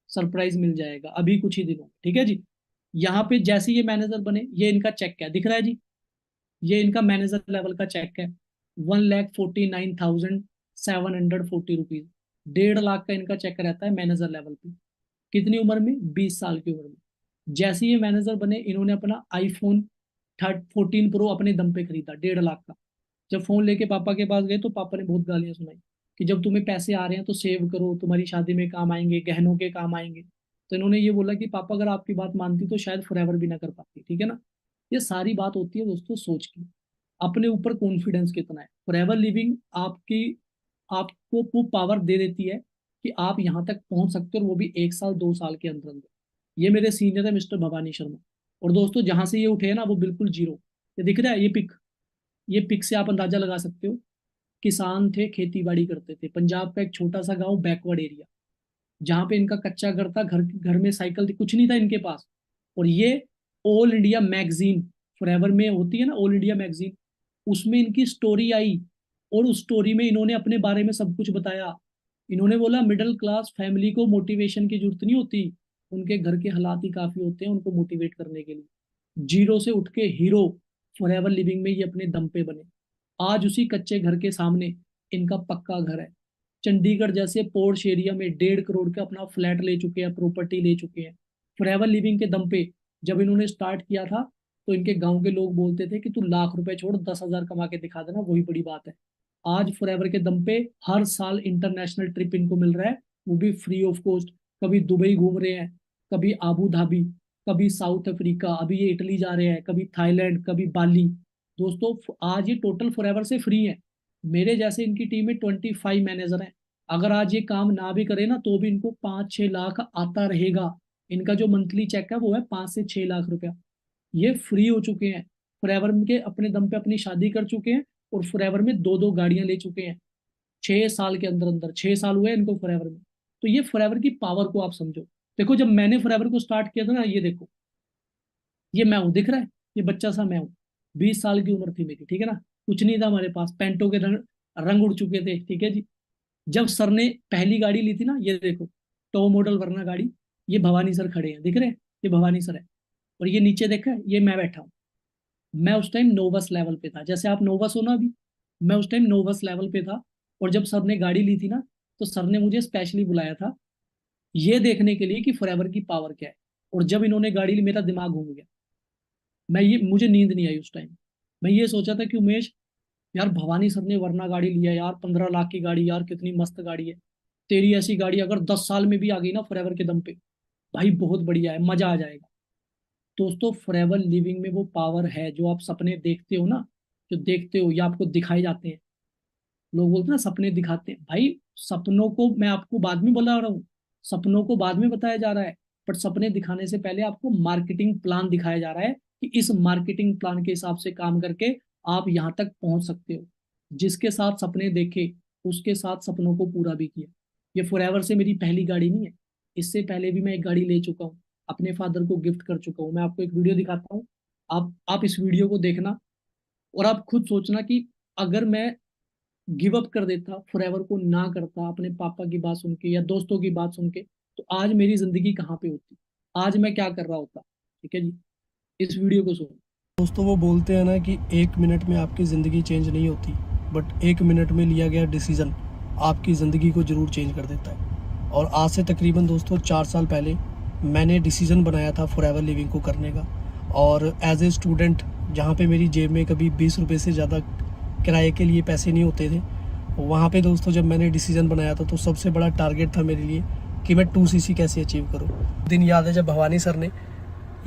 सरप्राइज मिल जाएगा, अभी कुछ ही दिनों में, ठीक है जी। यहाँ पे जैसे ये मैनेजर बने, ये इनका चेक है, दिख रहा है जी, ये इनका मैनेजर लेवल का चेक है, 1,49,740 रुपीज। 1.5 लाख का इनका चेक रहता है मैनेजर लेवल पे। कितनी उम्र में, 20 साल की उम्र में। जैसे ये मैनेजर बने, इन्होंने अपना आईफोन 14 प्रो अपने दम पे खरीदा 1.5 लाख का। जब फोन लेके पापा के पास गए तो पापा ने बहुत गालियां सुनाई कि जब तुम्हें पैसे आ रहे हैं तो सेव करो, तुम्हारी शादी में काम आएंगे, गहनों के काम आएंगे। तो इन्होंने ये बोला कि पापा अगर आपकी बात मानती तो शायद फॉरएवर भी ना कर पाती, ठीक है ना। ये सारी बात होती है दोस्तों सोच की, अपने ऊपर कॉन्फिडेंस कितना है। फॉरएवर लिविंग आपको वो पावर दे देती है कि आप यहाँ तक पहुंच सकते हो, और वो भी 1 साल 2 साल के अंदर अंदर। ये मेरे सीनियर है मिस्टर भवानी शर्मा। और दोस्तों जहां से ये उठे हैं ना वो बिल्कुल जीरो। ये दिख रहा है, ये पिक से आप अंदाजा लगा सकते हो। किसान थे, खेती बाड़ी करते थे, पंजाब का एक छोटा सा गांव, बैकवर्ड एरिया, जहाँ पे इनका कच्चा घर था, घर घर में साइकिल थी, कुछ नहीं था इनके पास। और ये ऑल इंडिया मैगजीन, फॉरएवर में होती है ना ऑल इंडिया मैगजीन, उसमें इनकी स्टोरी आई। और उस स्टोरी में इन्होंने अपने बारे में सब कुछ बताया। इन्होंने बोला मिडिल क्लास फैमिली को मोटिवेशन की जरूरत नहीं होती, उनके घर के हालात ही काफी होते हैं उनको मोटिवेट करने के लिए। जीरो से उठ के हीरो फॉरएवर लिविंग में ये अपने दम पे बने। आज उसी कच्चे घर के सामने इनका पक्का घर है। चंडीगढ़ जैसे पोर्श एरिया में 1.5 करोड़ का अपना फ्लैट ले चुके हैं, प्रॉपर्टी ले चुके हैं फॉरएवर लिविंग के दम पे। जब इन्होंने स्टार्ट किया था तो इनके गांव के लोग बोलते थे कि तू लाख रुपए छोड़ 10,000 कमा के दिखा देना, वही बड़ी बात है। आज फॉरएवर के दम पे हर साल इंटरनेशनल ट्रिप इनको मिल रहा है, वो भी फ्री ऑफ कॉस्ट। कभी दुबई घूम रहे हैं, कभी आबू धाबी, कभी साउथ अफ्रीका, अभी ये इटली जा रहे हैं, कभी थाईलैंड, कभी बाली। दोस्तों आज ये टोटल फॉरएवर से फ्री है। मेरे जैसे इनकी टीम में 25 मैनेजर हैं। अगर आज ये काम ना भी करे ना तो भी इनको 5-6 लाख आता रहेगा। इनका जो मंथली चेक है वो है 5 से 6 लाख रुपया। ये फ्री हो चुके हैं, फॉरएवर के अपने दम पे अपनी शादी कर चुके हैं, और फॉरएवर में 2-2 गाड़ियां ले चुके हैं 6 साल के अंदर अंदर। 6 साल हुए इनको फॉरएवर में। तो ये फॉरएवर की पावर को आप समझो। देखो जब मैंने फॉरएवर को स्टार्ट किया था ना, ये देखो, ये मैं हूँ, दिख रहा है, ये बच्चा सा मैं हूँ। 20 साल की उम्र थी मेरी, ठीक है ना, कुछ नहीं था हमारे पास, पैंटों के रंग रंग उड़ चुके थे, ठीक है जी। जब सर ने पहली गाड़ी ली थी ना, ये देखो, टॉप मॉडल वरना गाड़ी, ये भवानी सर खड़े हैं, दिख रहे हैं, ये भवानी सर है। और ये नीचे देखा है, ये मैं बैठा हूँ। मैं उस टाइम नोवस लेवल पे था, जैसे आप नोवस हो ना अभी, मैं उस टाइम नोवस लेवल पे था। और जब सर ने गाड़ी ली थी ना, तो सर ने मुझे स्पेशली बुलाया था ये देखने के लिए कि फॉरएवर की पावर क्या है। और जब इन्होंने गाड़ी ली, मेरा दिमाग घूम गया। मुझे नींद नहीं आई उस टाइम। मैं ये सोचा था कि उमेश, यार भवानी सर ने वरना गाड़ी लिया यार, 15 लाख की गाड़ी यार, कितनी मस्त गाड़ी है। तेरी ऐसी गाड़ी अगर 10 साल में भी आ गई ना फॉरएवर के दम पे, भाई बहुत बढ़िया है, मजा आ जाएगा। दोस्तों फॉरएवर लिविंग में वो पावर है जो आप सपने देखते हो ना, जो देखते हो या आपको दिखाए जाते हैं। लोग बोलते हैं ना सपने दिखाते हैं, भाई सपनों को मैं आपको बाद में बता रहा हूँ, सपनों को बाद में बताया जा रहा है। बट सपने दिखाने से पहले आपको मार्केटिंग प्लान दिखाया जा रहा है कि इस मार्केटिंग प्लान के हिसाब से काम करके आप यहाँ तक पहुंच सकते हो। जिसके साथ सपने देखे उसके साथ सपनों को पूरा भी किया। ये फॉरएवर से मेरी पहली गाड़ी नहीं है, इससे पहले भी मैं एक गाड़ी ले चुका हूँ, अपने फादर को गिफ्ट कर चुका हूँ। मैं आपको एक वीडियो दिखाता हूँ, आप इस वीडियो को देखना और आप खुद सोचना कि अगर मैं गिव अप कर देता, फॉरएवर को ना करता, अपने पापा की बात सुन के या दोस्तों की बात सुन के, तो आज मेरी जिंदगी कहाँ पे होती, आज मैं क्या कर रहा होता। ठीक है जी, इस वीडियो को सुनो।
दोस्तों वो बोलते हैं ना कि 1 मिनट में आपकी ज़िंदगी चेंज नहीं होती, बट 1 मिनट में लिया गया डिसीज़न आपकी ज़िंदगी को ज़रूर चेंज कर देता है। और आज से तकरीबन दोस्तों 4 साल पहले मैंने डिसीज़न बनाया था फॉरएवर लिविंग को करने का। और एज ए स्टूडेंट जहाँ पे मेरी जेब में कभी 20 रुपये से ज़्यादा किराए के लिए पैसे नहीं होते थे, वहाँ पे दोस्तों जब मैंने डिसीज़न बनाया था तो सबसे बड़ा टारगेट था मेरे लिए कि मैं 2cc कैसे अचीव करूँ। दिन याद है जब भवानी सर ने,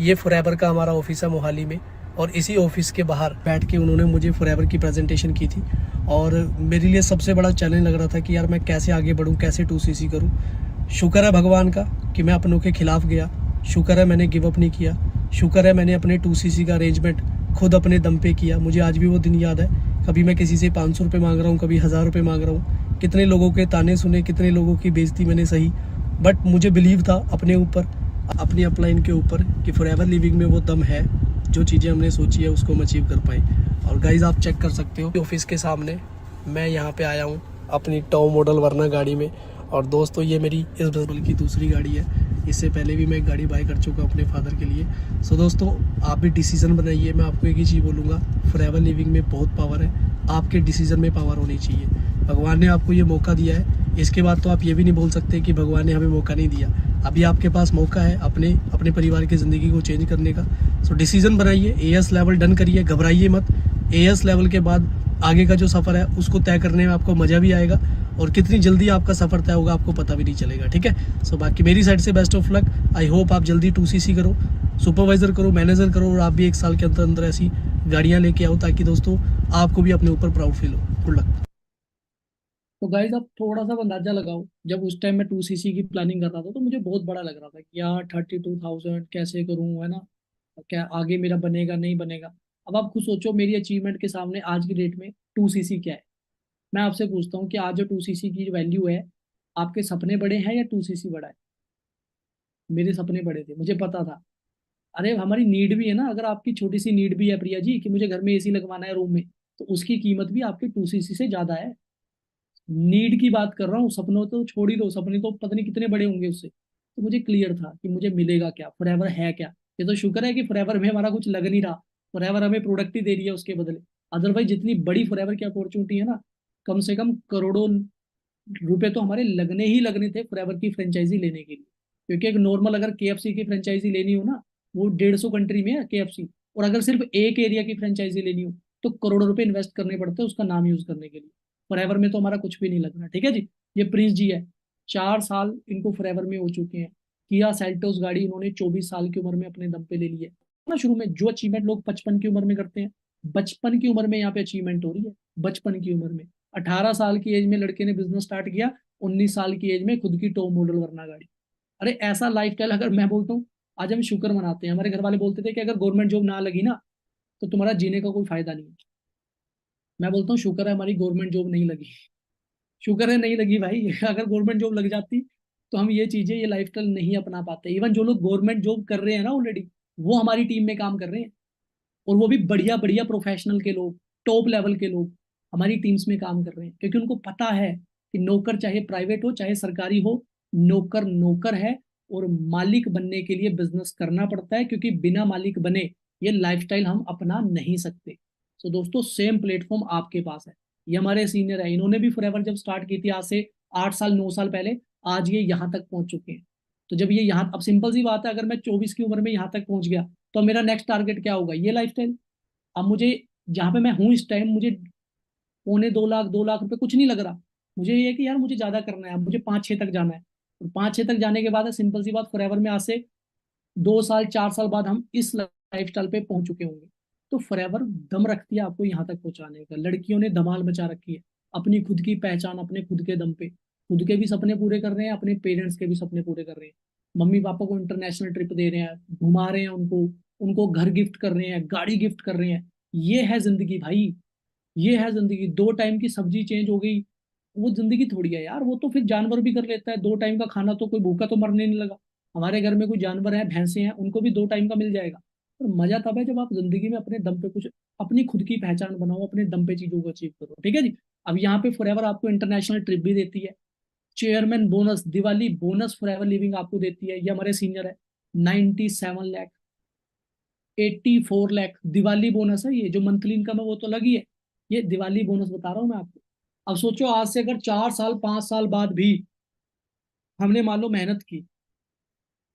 ये फॉरएवर का हमारा ऑफिस है मोहाली में, और इसी ऑफिस के बाहर बैठ के उन्होंने मुझे फॉरएवर की प्रेजेंटेशन की थी। और मेरे लिए सबसे बड़ा चैलेंज लग रहा था कि यार मैं कैसे आगे बढ़ूँ, कैसे 2cc करूँ। शुक्र है भगवान का कि मैं अपनों के खिलाफ गया, शुक्र है मैंने गिव अप नहीं किया, शुक्र है मैंने अपने 2cc का अरेंजमेंट खुद अपने दम पे किया। मुझे आज भी वो दिन याद है, कभी मैं किसी से 500 रुपये मांग रहा हूँ, कभी 1000 रुपये मांग रहा हूँ, कितने लोगों के ताने सुने, कितने लोगों की बेइज्जती मैंने सही, बट मुझे बिलीव था अपने ऊपर, अपनी अपलाइन के ऊपर कि फॉरएवर लिविंग में वो दम है, जो चीज़ें हमने सोची है उसको हम अचीव कर पाए। और गाइज आप चेक कर सकते हो ऑफिस के सामने मैं यहाँ पे आया हूँ अपनी टॉप मॉडल वरना गाड़ी में। और दोस्तों ये मेरी इस बल की दूसरी गाड़ी है, इससे पहले भी मैं एक गाड़ी बाय कर चुका हूँ अपने फादर के लिए। सो दोस्तों आप भी डिसीज़न बनाइए। मैं आपको एक ही चीज़ बोलूँगा, फॉरएवर लिविंग में बहुत पावर है, आपके डिसीज़न में पावर होनी चाहिए। भगवान ने आपको ये मौका दिया है, इसके बाद तो आप ये भी नहीं बोल सकते कि भगवान ने हमें मौका नहीं दिया। अभी आपके पास मौका है अपने परिवार की ज़िंदगी को चेंज करने का। सो डिसीज़न बनाइए, एएस लेवल डन करिए, घबराइए मत। एएस लेवल के बाद आगे का जो सफ़र है उसको तय करने में आपको मज़ा भी आएगा, और कितनी जल्दी आपका सफ़र तय होगा आपको पता भी नहीं चलेगा। ठीक है, सो बाकी मेरी साइड से best of luck. I hope आप जल्दी 2cc करो, सुपरवाइज़र करो, मैनेजर करो, और आप भी 1 साल के अंदर अंदर ऐसी गाड़ियाँ लेके आओ ताकि दोस्तों आपको भी अपने ऊपर प्राउड फील हो। Good luck.
तो गाइज आप थोड़ा सा अंदाजा लगाओ, जब उस टाइम मैं 2cc की प्लानिंग कर रहा था तो मुझे बहुत बड़ा लग रहा था कि यार 32,000 कैसे करूँ, है ना, क्या आगे मेरा बनेगा नहीं बनेगा। अब आप खुद सोचो मेरी अचीवमेंट के सामने आज की डेट में 2cc क्या है। मैं आपसे पूछता हूँ कि आज जो 2cc की वैल्यू है, आपके सपने बड़े हैं या 2cc बड़ा है। मेरे सपने बड़े थे, मुझे पता था। अरे हमारी नीड भी है ना, अगर आपकी छोटी सी नीड भी है प्रिया जी कि मुझे घर में एसी लगवाना है रूम में, तो उसकी कीमत भी आपके 2cc से ज्यादा है। नीड की बात कर रहा हूँ, सपनों तो छोड़ ही दो, सपने तो पता नहीं कितने बड़े होंगे उससे। तो मुझे क्लियर था कि मुझे मिलेगा क्या, फॉरएवर है क्या। ये तो शुक्र है कि फॉरएवर में हमारा कुछ लग नहीं रहा, फॉरएवर हमें प्रोडक्ट ही दे रही है उसके बदले। अदरवाइज जितनी बड़ी फॉरएवर की अपॉर्चुनिटी है ना, कम से कम करोड़ों रुपए तो हमारे लगने ही लगने थे फॉरएवर की फ्रेंचाइजी लेने के लिए। क्योंकि एक नॉर्मल अगर केएफसी की फ्रेंचाइजी लेनी हो ना, वो 150 कंट्री में है केएफसी, और अगर सिर्फ एक एरिया की फ्रेंचाइजी लेनी हो तो करोड़ों रुपए इन्वेस्ट करने पड़ते हैं उसका नाम यूज करने के लिए। फॉरएवर में तो हमारा कुछ भी नहीं लग रहा। ठीक है जी, ये प्रिंस जी है, 4 साल इनको फॉरएवर में हो चुके हैं। किया सेल्टोस गाड़ी इन्होंने 24 साल की उम्र में अपने दम पे ले ली है ना। शुरू में जो अचीवमेंट लोग 55 की उम्र में करते हैं, बचपन की उम्र में यहाँ पे अचीवमेंट हो रही है। बचपन की उम्र में 18 साल की एज में लड़के ने बिजनेस स्टार्ट किया, 19 साल की एज में खुद की टॉप मॉडल वरना गाड़ी। अरे ऐसा लाइफस्टाइल अगर मैं बोलता हूँ, आज हम शुक्र मनाते हैं। हमारे घर वाले बोलते थे कि अगर गवर्नमेंट जॉब ना लगी ना तो तुम्हारा जीने का कोई फायदा नहीं है। मैं बोलता हूँ शुक्र है हमारी गवर्नमेंट जॉब नहीं लगी, शुक्र है नहीं लगी भाई। अगर गवर्नमेंट जॉब लग जाती तो हम ये चीजें, ये लाइफस्टाइल नहीं अपना पाते। इवन जो लोग गवर्नमेंट जॉब कर रहे हैं ना ऑलरेडी, वो हमारी टीम में काम कर रहे हैं, और वो भी बढ़िया बढ़िया प्रोफेशनल के लोग, टॉप लेवल के लोग हमारी टीम्स में काम कर रहे हैं। क्योंकि उनको पता है कि नौकर चाहे प्राइवेट हो चाहे सरकारी हो, नौकर नौकर है, और मालिक बनने के लिए बिजनेस करना पड़ता है, क्योंकि बिना मालिक बने ये लाइफस्टाइल हम अपना नहीं सकते। तो दोस्तों सेम प्लेटफॉर्म आपके पास है। ये हमारे सीनियर है, इन्होंने भी फॉरएवर जब स्टार्ट की थी आज से 8 साल 9 साल पहले, आज ये यहाँ तक पहुंच चुके हैं। तो जब ये यहाँ, अब सिंपल सी बात है, अगर मैं 24 की उम्र में यहाँ तक पहुंच गया तो मेरा नेक्स्ट टारगेट क्या होगा? ये लाइफस्टाइल। अब मुझे जहाँ पे मैं हूँ इस टाइम, मुझे 2.25 लाख 2 लाख रुपए कुछ नहीं लग रहा। मुझे ये है कि यार मुझे ज्यादा करना है, मुझे 5-6 तक जाना है। और 5-6 तक जाने के बाद सिंपल सी बात, फॉरएवर में आज से 2 साल 4 साल बाद हम इस लाइफस्टाइल पे पहुंच चुके होंगे। तो फॉरएवर दम रखती है आपको यहाँ तक पहुंचाने का। लड़कियों ने धमाल मचा रखी है, अपनी खुद की पहचान अपने खुद के दम पे, खुद के भी सपने पूरे कर रहे हैं, अपने पेरेंट्स के भी सपने पूरे कर रहे हैं। मम्मी पापा को इंटरनेशनल ट्रिप दे रहे हैं, घुमा रहे हैं उनको, उनको घर गिफ्ट कर रहे हैं, गाड़ी गिफ्ट कर रहे हैं। ये है जिंदगी भाई, ये है जिंदगी। 2 टाइम की सब्जी चेंज हो गई, वो जिंदगी थोड़ी है यार। वो तो फिर जानवर भी कर लेता है 2 टाइम का खाना, तो कोई भूखा तो मरने नहीं लगा। हमारे घर में कोई जानवर है, भैंसे हैं, उनको भी 2 टाइम का मिल जाएगा। पर मजा तब है जब आप जिंदगी में अपने दम पे कुछ, अपनी खुद की पहचान बनाओ, अपने दम पे चीजों को अचीव करो। ठीक है जी। अब यहाँ पे फॉरएवर आपको इंटरनेशनल ट्रिप भी देती है, chairman bonus, Diwali bonus forever living आपको देती है। ये हमारे सीनियर है, 97 लाख, 84 लाख दिवाली बोनस है। ये जो मंथली इनकम है वो तो लगी है, ये दिवाली बोनस बता रहा हूँ मैं आपको। अब सोचो, आज से अगर 4 साल 5 साल बाद भी हमने मान लो मेहनत की,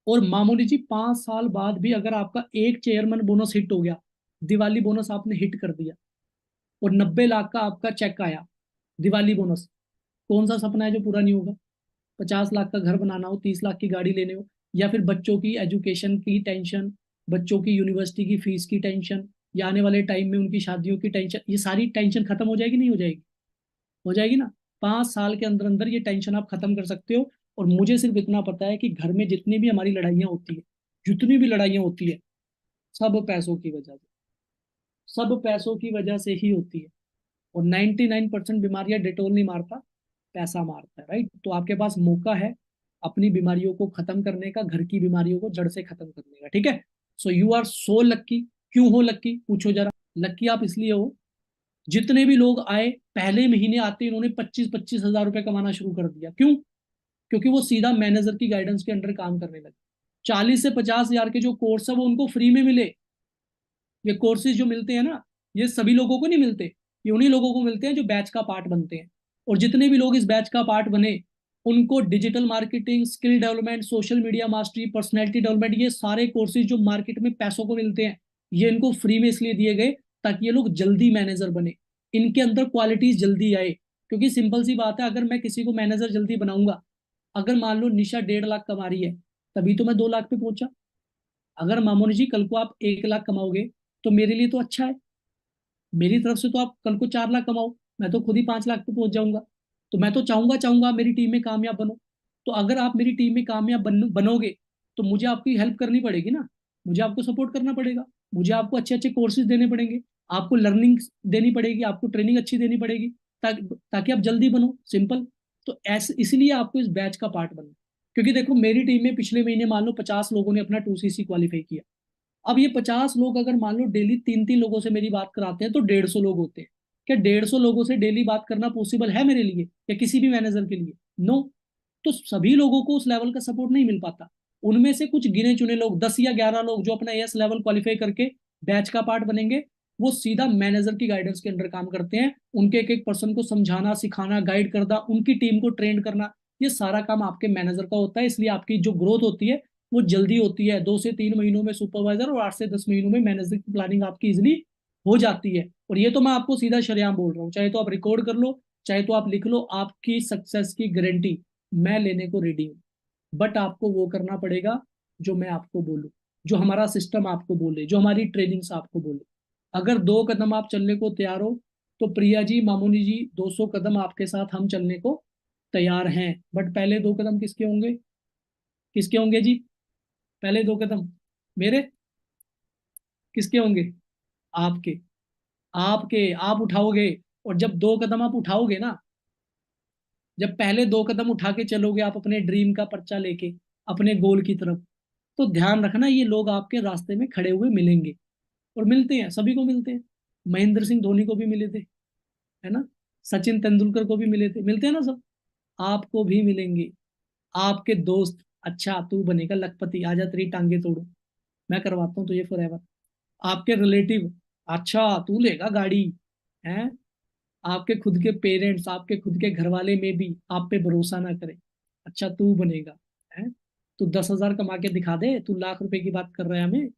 और मामूली जी 5 साल बाद भी अगर आपका एक चेयरमैन बोनस हिट हो गया, दिवाली बोनस आपने हिट कर दिया, और 90 लाख का आपका चेक आया दिवाली बोनस, कौन सा सपना है जो पूरा नहीं होगा? 50 लाख का घर बनाना हो, 30 लाख की गाड़ी लेने हो, या फिर बच्चों की एजुकेशन की टेंशन, बच्चों की यूनिवर्सिटी की फीस की टेंशन, या आने वाले टाइम में उनकी शादियों की टेंशन, ये सारी टेंशन खत्म हो जाएगी नहीं हो जाएगी? हो जाएगी ना। 5 साल के अंदर अंदर ये टेंशन आप खत्म कर सकते हो। और मुझे सिर्फ इतना पता है कि घर में जितनी भी हमारी लड़ाइयाँ होती है, जितनी भी लड़ाइयाँ होती है, सब पैसों की वजह से, सब पैसों की वजह से ही होती है। और 99% बीमारियां डेटोल नहीं मारता, पैसा मारता है। राइट। तो आपके पास मौका है अपनी बीमारियों को खत्म करने का, घर की बीमारियों को जड़ से खत्म करने का। ठीक है। सो यू आर सो लक्की। क्यों हो लक्की? पूछो जरा। लक्की आप इसलिए हो, जितने भी लोग आए पहले महीने आते ही उन्होंने 25-25 हजार रुपए कमाना शुरू कर दिया। क्यों? क्योंकि वो सीधा मैनेजर की गाइडेंस के अंडर काम करने लगे। 40 से 50 हजार के जो कोर्स है वो उनको फ्री में मिले। ये कोर्सेज जो मिलते हैं ना, ये सभी लोगों को नहीं मिलते, ये उन्हीं लोगों को मिलते हैं जो बैच का पार्ट बनते हैं। और जितने भी लोग इस बैच का पार्ट बने, उनको digital marketing, skill development, social media mastery, personality development, ये सारे कोर्सेज जो मार्केट में पैसों को मिलते हैं, ये इनको फ्री में इसलिए दिए गए ताकि ये लोग जल्दी मैनेजर बने, इनके अंदर क्वालिटीज जल्दी आए। क्योंकि सिंपल सी बात है, अगर मैं किसी को मैनेजर जल्दी बनाऊंगा, अगर मान लो निशा 1.5 लाख कमा रही है, तभी तो मैं 2 लाख पे पहुंचा। अगर मामोनी जी कल को आप 1 लाख कमाओगे, तो मेरे लिए तो अच्छा है। मेरी तरफ से तो आप कल को 4 लाख कमाओ, मैं तो खुद ही 5 लाख पे पहुंच जाऊंगा। तो मैं तो चाहूंगा चाहूंगा मेरी टीम में कामयाब बनो। तो अगर आप मेरी टीम में कामयाब बनोगे, तो मुझे आपकी हेल्प करनी पड़ेगी ना, मुझे आपको सपोर्ट करना पड़ेगा, मुझे आपको अच्छे अच्छे कोर्सेज देने पड़ेंगे, आपको लर्निंग देनी पड़ेगी, आपको ट्रेनिंग अच्छी देनी पड़ेगी, ताकि आप जल्दी बनो। सिंपल। तो ऐसे इसलिए आपको इस बैच का पार्ट बनना। क्योंकि देखो, मेरी टीम में पिछले महीने मान लो 50 लोगों ने अपना 2CC क्वालिफाई किया। अब ये 50 लोग अगर मान लो डेली 3-3 लोगों से मेरी बात कराते हैं, तो 150 लोग होते हैं। क्या 150 लोगों से डेली बात करना पॉसिबल है मेरे लिए या किसी भी मैनेजर के लिए? नो। तो सभी लोगों को उस लेवल का सपोर्ट नहीं मिल पाता। उनमें से कुछ गिने चुने लोग, 10 या 11 लोग, जो अपना एस लेवल क्वालिफाई करके बैच का पार्ट बनेंगे, वो सीधा मैनेजर की गाइडेंस के अंडर काम करते हैं। उनके एक एक पर्सन को समझाना, सिखाना, गाइड करना, उनकी टीम को ट्रेन करना, ये सारा काम आपके मैनेजर का होता है। इसलिए आपकी जो ग्रोथ होती है वो जल्दी होती है। 2 से 3 महीनों में सुपरवाइजर और 8 से 10 महीनों में मैनेजर की प्लानिंग आपकी इजिली हो जाती है। और ये तो मैं आपको सीधा शरेआम बोल रहा हूँ, चाहे तो आप रिकॉर्ड कर लो, चाहे तो आप लिख लो, आपकी सक्सेस की गारंटी मैं लेने को रेडी हूँ। बट आपको वो करना पड़ेगा जो मैं आपको बोलूँ, जो हमारा सिस्टम आपको बोले, जो हमारी ट्रेनिंग्स आपको बोले। अगर 2 कदम आप चलने को तैयार हो, तो प्रिया जी, मामूनी जी, 200 कदम आपके साथ हम चलने को तैयार हैं। बट पहले 2 कदम किसके होंगे? किसके होंगे जी? पहले 2 कदम मेरे। किसके होंगे? आपके। आपके, आप उठाओगे। और जब 2 कदम आप उठाओगे ना, जब पहले 2 कदम उठा के चलोगे आप अपने ड्रीम का पर्चा लेके अपने गोल की तरफ, तो ध्यान रखना ये लोग आपके रास्ते में खड़े हुए मिलेंगे। और मिलते हैं, सभी को मिलते हैं। महेंद्र सिंह धोनी को भी मिले थे, है ना, सचिन तेंदुलकर को भी मिले थे, मिलते हैं ना सब। आपको भी मिलेंगे। आपके दोस्त, अच्छा तू बनेगा लखपति, आजा तेरी टांगे तोड़ू, मैं करवाता हूँ तुझे फॉरएवर। आपके रिलेटिव, अच्छा तू लेगा गाड़ी, है। आपके खुद के पेरेंट्स, आपके खुद के घर वाले में भी आप पे भरोसा ना करें, अच्छा तू बनेगा, है। तू 10,000 कमा के दिखा दे, तू लाख रुपए की बात कर रहा है हमें।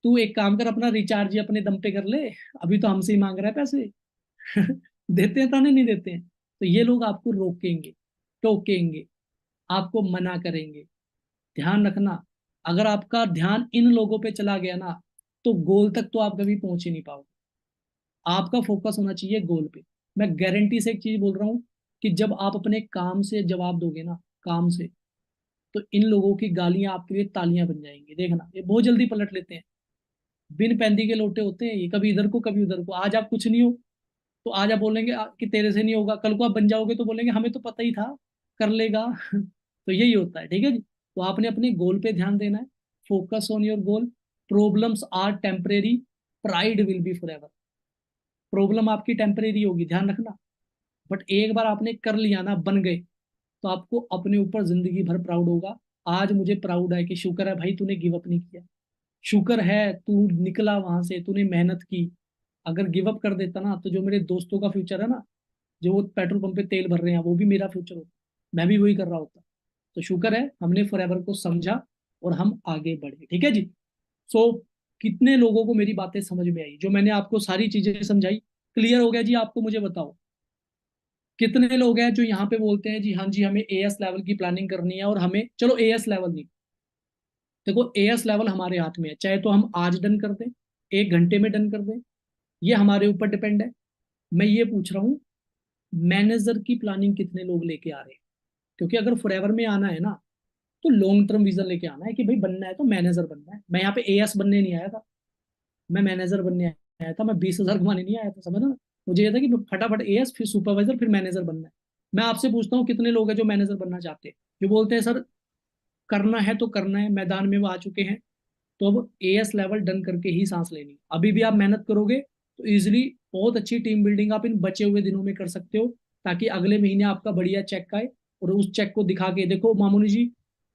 तू एक काम कर, अपना रिचार्ज ही अपने दम पे कर ले, अभी तो हमसे ही मांग रहा है पैसे। देते हैं ताने, नहीं देते हैं। तो ये लोग आपको रोकेंगे, टोकेंगे, आपको मना करेंगे। ध्यान रखना, अगर आपका ध्यान इन लोगों पे चला गया ना, तो गोल तक तो आप कभी पहुंच ही नहीं पाओगे। आपका फोकस होना चाहिए गोल पे। मैं गारंटी से एक चीज बोल रहा हूँ कि जब आप अपने काम से जवाब दोगे ना, काम से, तो इन लोगों की गालियां आपके लिए तालियां बन जाएंगी। देखना, ये बहुत जल्दी पलट लेते हैं। बिन पैंदी के लोटे होते हैं ये, कभी इधर को कभी उधर को। आज आप कुछ नहीं हो तो आज आप बोलेंगे कि तेरे से नहीं होगा, कल को आप बन जाओगे तो बोलेंगे हमें तो पता ही था, कर लेगा। तो यही होता है, ठीक है जी। तो आपने अपने गोल पे ध्यान देना है। Focus on your goal. Problems are temporary, pride will be forever. Problem आपकी टेम्परेरी होगी, ध्यान रखना। बट एक बार आपने कर लिया ना, बन गए, तो आपको अपने ऊपर जिंदगी भर प्राउड होगा। आज मुझे प्राउड है कि शुक्र है भाई तूने गिव अप नहीं किया। शुक्र है तू निकला वहां से, तूने मेहनत की। अगर गिव अप कर देता ना, तो जो मेरे दोस्तों का फ्यूचर है ना, जो वो पेट्रोल पंप पे तेल भर रहे हैं, वो भी मेरा फ्यूचर होता। मैं भी वही कर रहा होता। तो शुक्र है हमने फॉरएवर को समझा और हम आगे बढ़े, ठीक है जी। सो कितने लोगों को मेरी बातें समझ में आई, जो मैंने आपको सारी चीजें समझाई? क्लियर हो गया जी आपको? मुझे बताओ कितने लोग हैं जो यहाँ पे बोलते हैं जी हाँ जी हमें एएस लेवल की प्लानिंग करनी है, और हमें चलो एएस लेवल नहीं, देखो एएस लेवल हमारे हाथ में है। चाहे तो हम आज डन कर दें, 1 घंटे में डन कर दें, ये हमारे ऊपर डिपेंड है। मैं ये पूछ रहा हूँ, मैनेजर की प्लानिंग कितने लोग लेके आ रहे हैं? क्योंकि अगर फॉरएवर में आना है ना, तो लॉन्ग टर्म विजन लेके आना है कि भाई बनना है तो मैनेजर बनना है। मैं यहाँ पे एएस बनने नहीं आया था, मैं मैनेजर बनने आया था। मैं 20,000 कमाने नहीं आया था, समझ ना। मुझे ये था कि फटाफट एएस, फिर सुपरवाइजर, फिर मैनेजर बनना है। मैं आपसे पूछता हूँ कितने लोग हैं जो मैनेजर बनना चाहते हैं, जो बोलते हैं सर करना है तो करना है, मैदान में वो आ चुके हैं, तो अब एएस लेवल डन करके ही सांस लेनी। अभी भी आप मेहनत करोगे तो इजिली बहुत अच्छी टीम बिल्डिंग आप इन बचे हुए दिनों में कर सकते हो, ताकि अगले महीने आपका बढ़िया चेक आए, और उस चेक को दिखा के देखो मामूनी जी,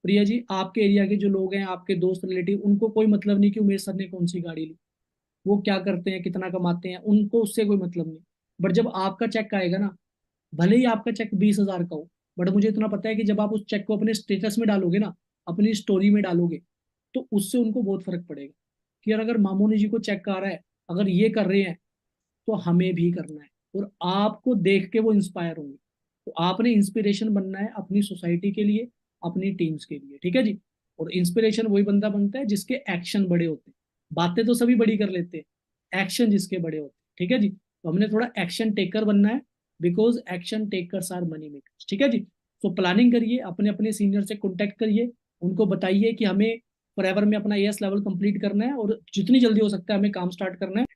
प्रिया जी, आपके एरिया के जो लोग हैं, आपके दोस्त रिलेटिव, उनको कोई मतलब नहीं कि उमेश सर ने कौन सी गाड़ी ली, वो क्या करते हैं, कितना कमाते हैं, उनको उससे कोई मतलब नहीं। बट जब आपका चेक आएगा ना, भले ही आपका चेक 20,000 का हो, बट मुझे इतना पता है कि जब आप उस चेक को अपने स्टेटस में डालोगे ना, अपनी स्टोरी में डालोगे, तो उससे उनको बहुत फर्क पड़ेगा कि यार अगर मामूनी जी को चेक आ रहा है, अगर ये कर रहे हैं, तो हमें भी करना है। और आपको देख के वो इंस्पायर होंगे। तो आपने इंस्पिरेशन बनना है अपनी सोसाइटी के लिए, अपनी टीम्स के लिए, ठीक है जी। और इंस्पिरेशन वही बंदा बनता है जिसके एक्शन बड़े होते हैं। बातें तो सभी बड़ी कर लेते हैं, एक्शन जिसके बड़े होते हैं, ठीक है जी। तो हमने थोड़ा एक्शन टेकर बनना है, because action takers are money makers, ठीक है जी। तो प्लानिंग करिए, अपने अपने सीनियर से कॉन्टेक्ट करिए, उनको बताइए कि हमें फॉरएवर में अपना एएस लेवल कंप्लीट करना है, और जितनी जल्दी हो सकता है हमें काम स्टार्ट करना है, ठीक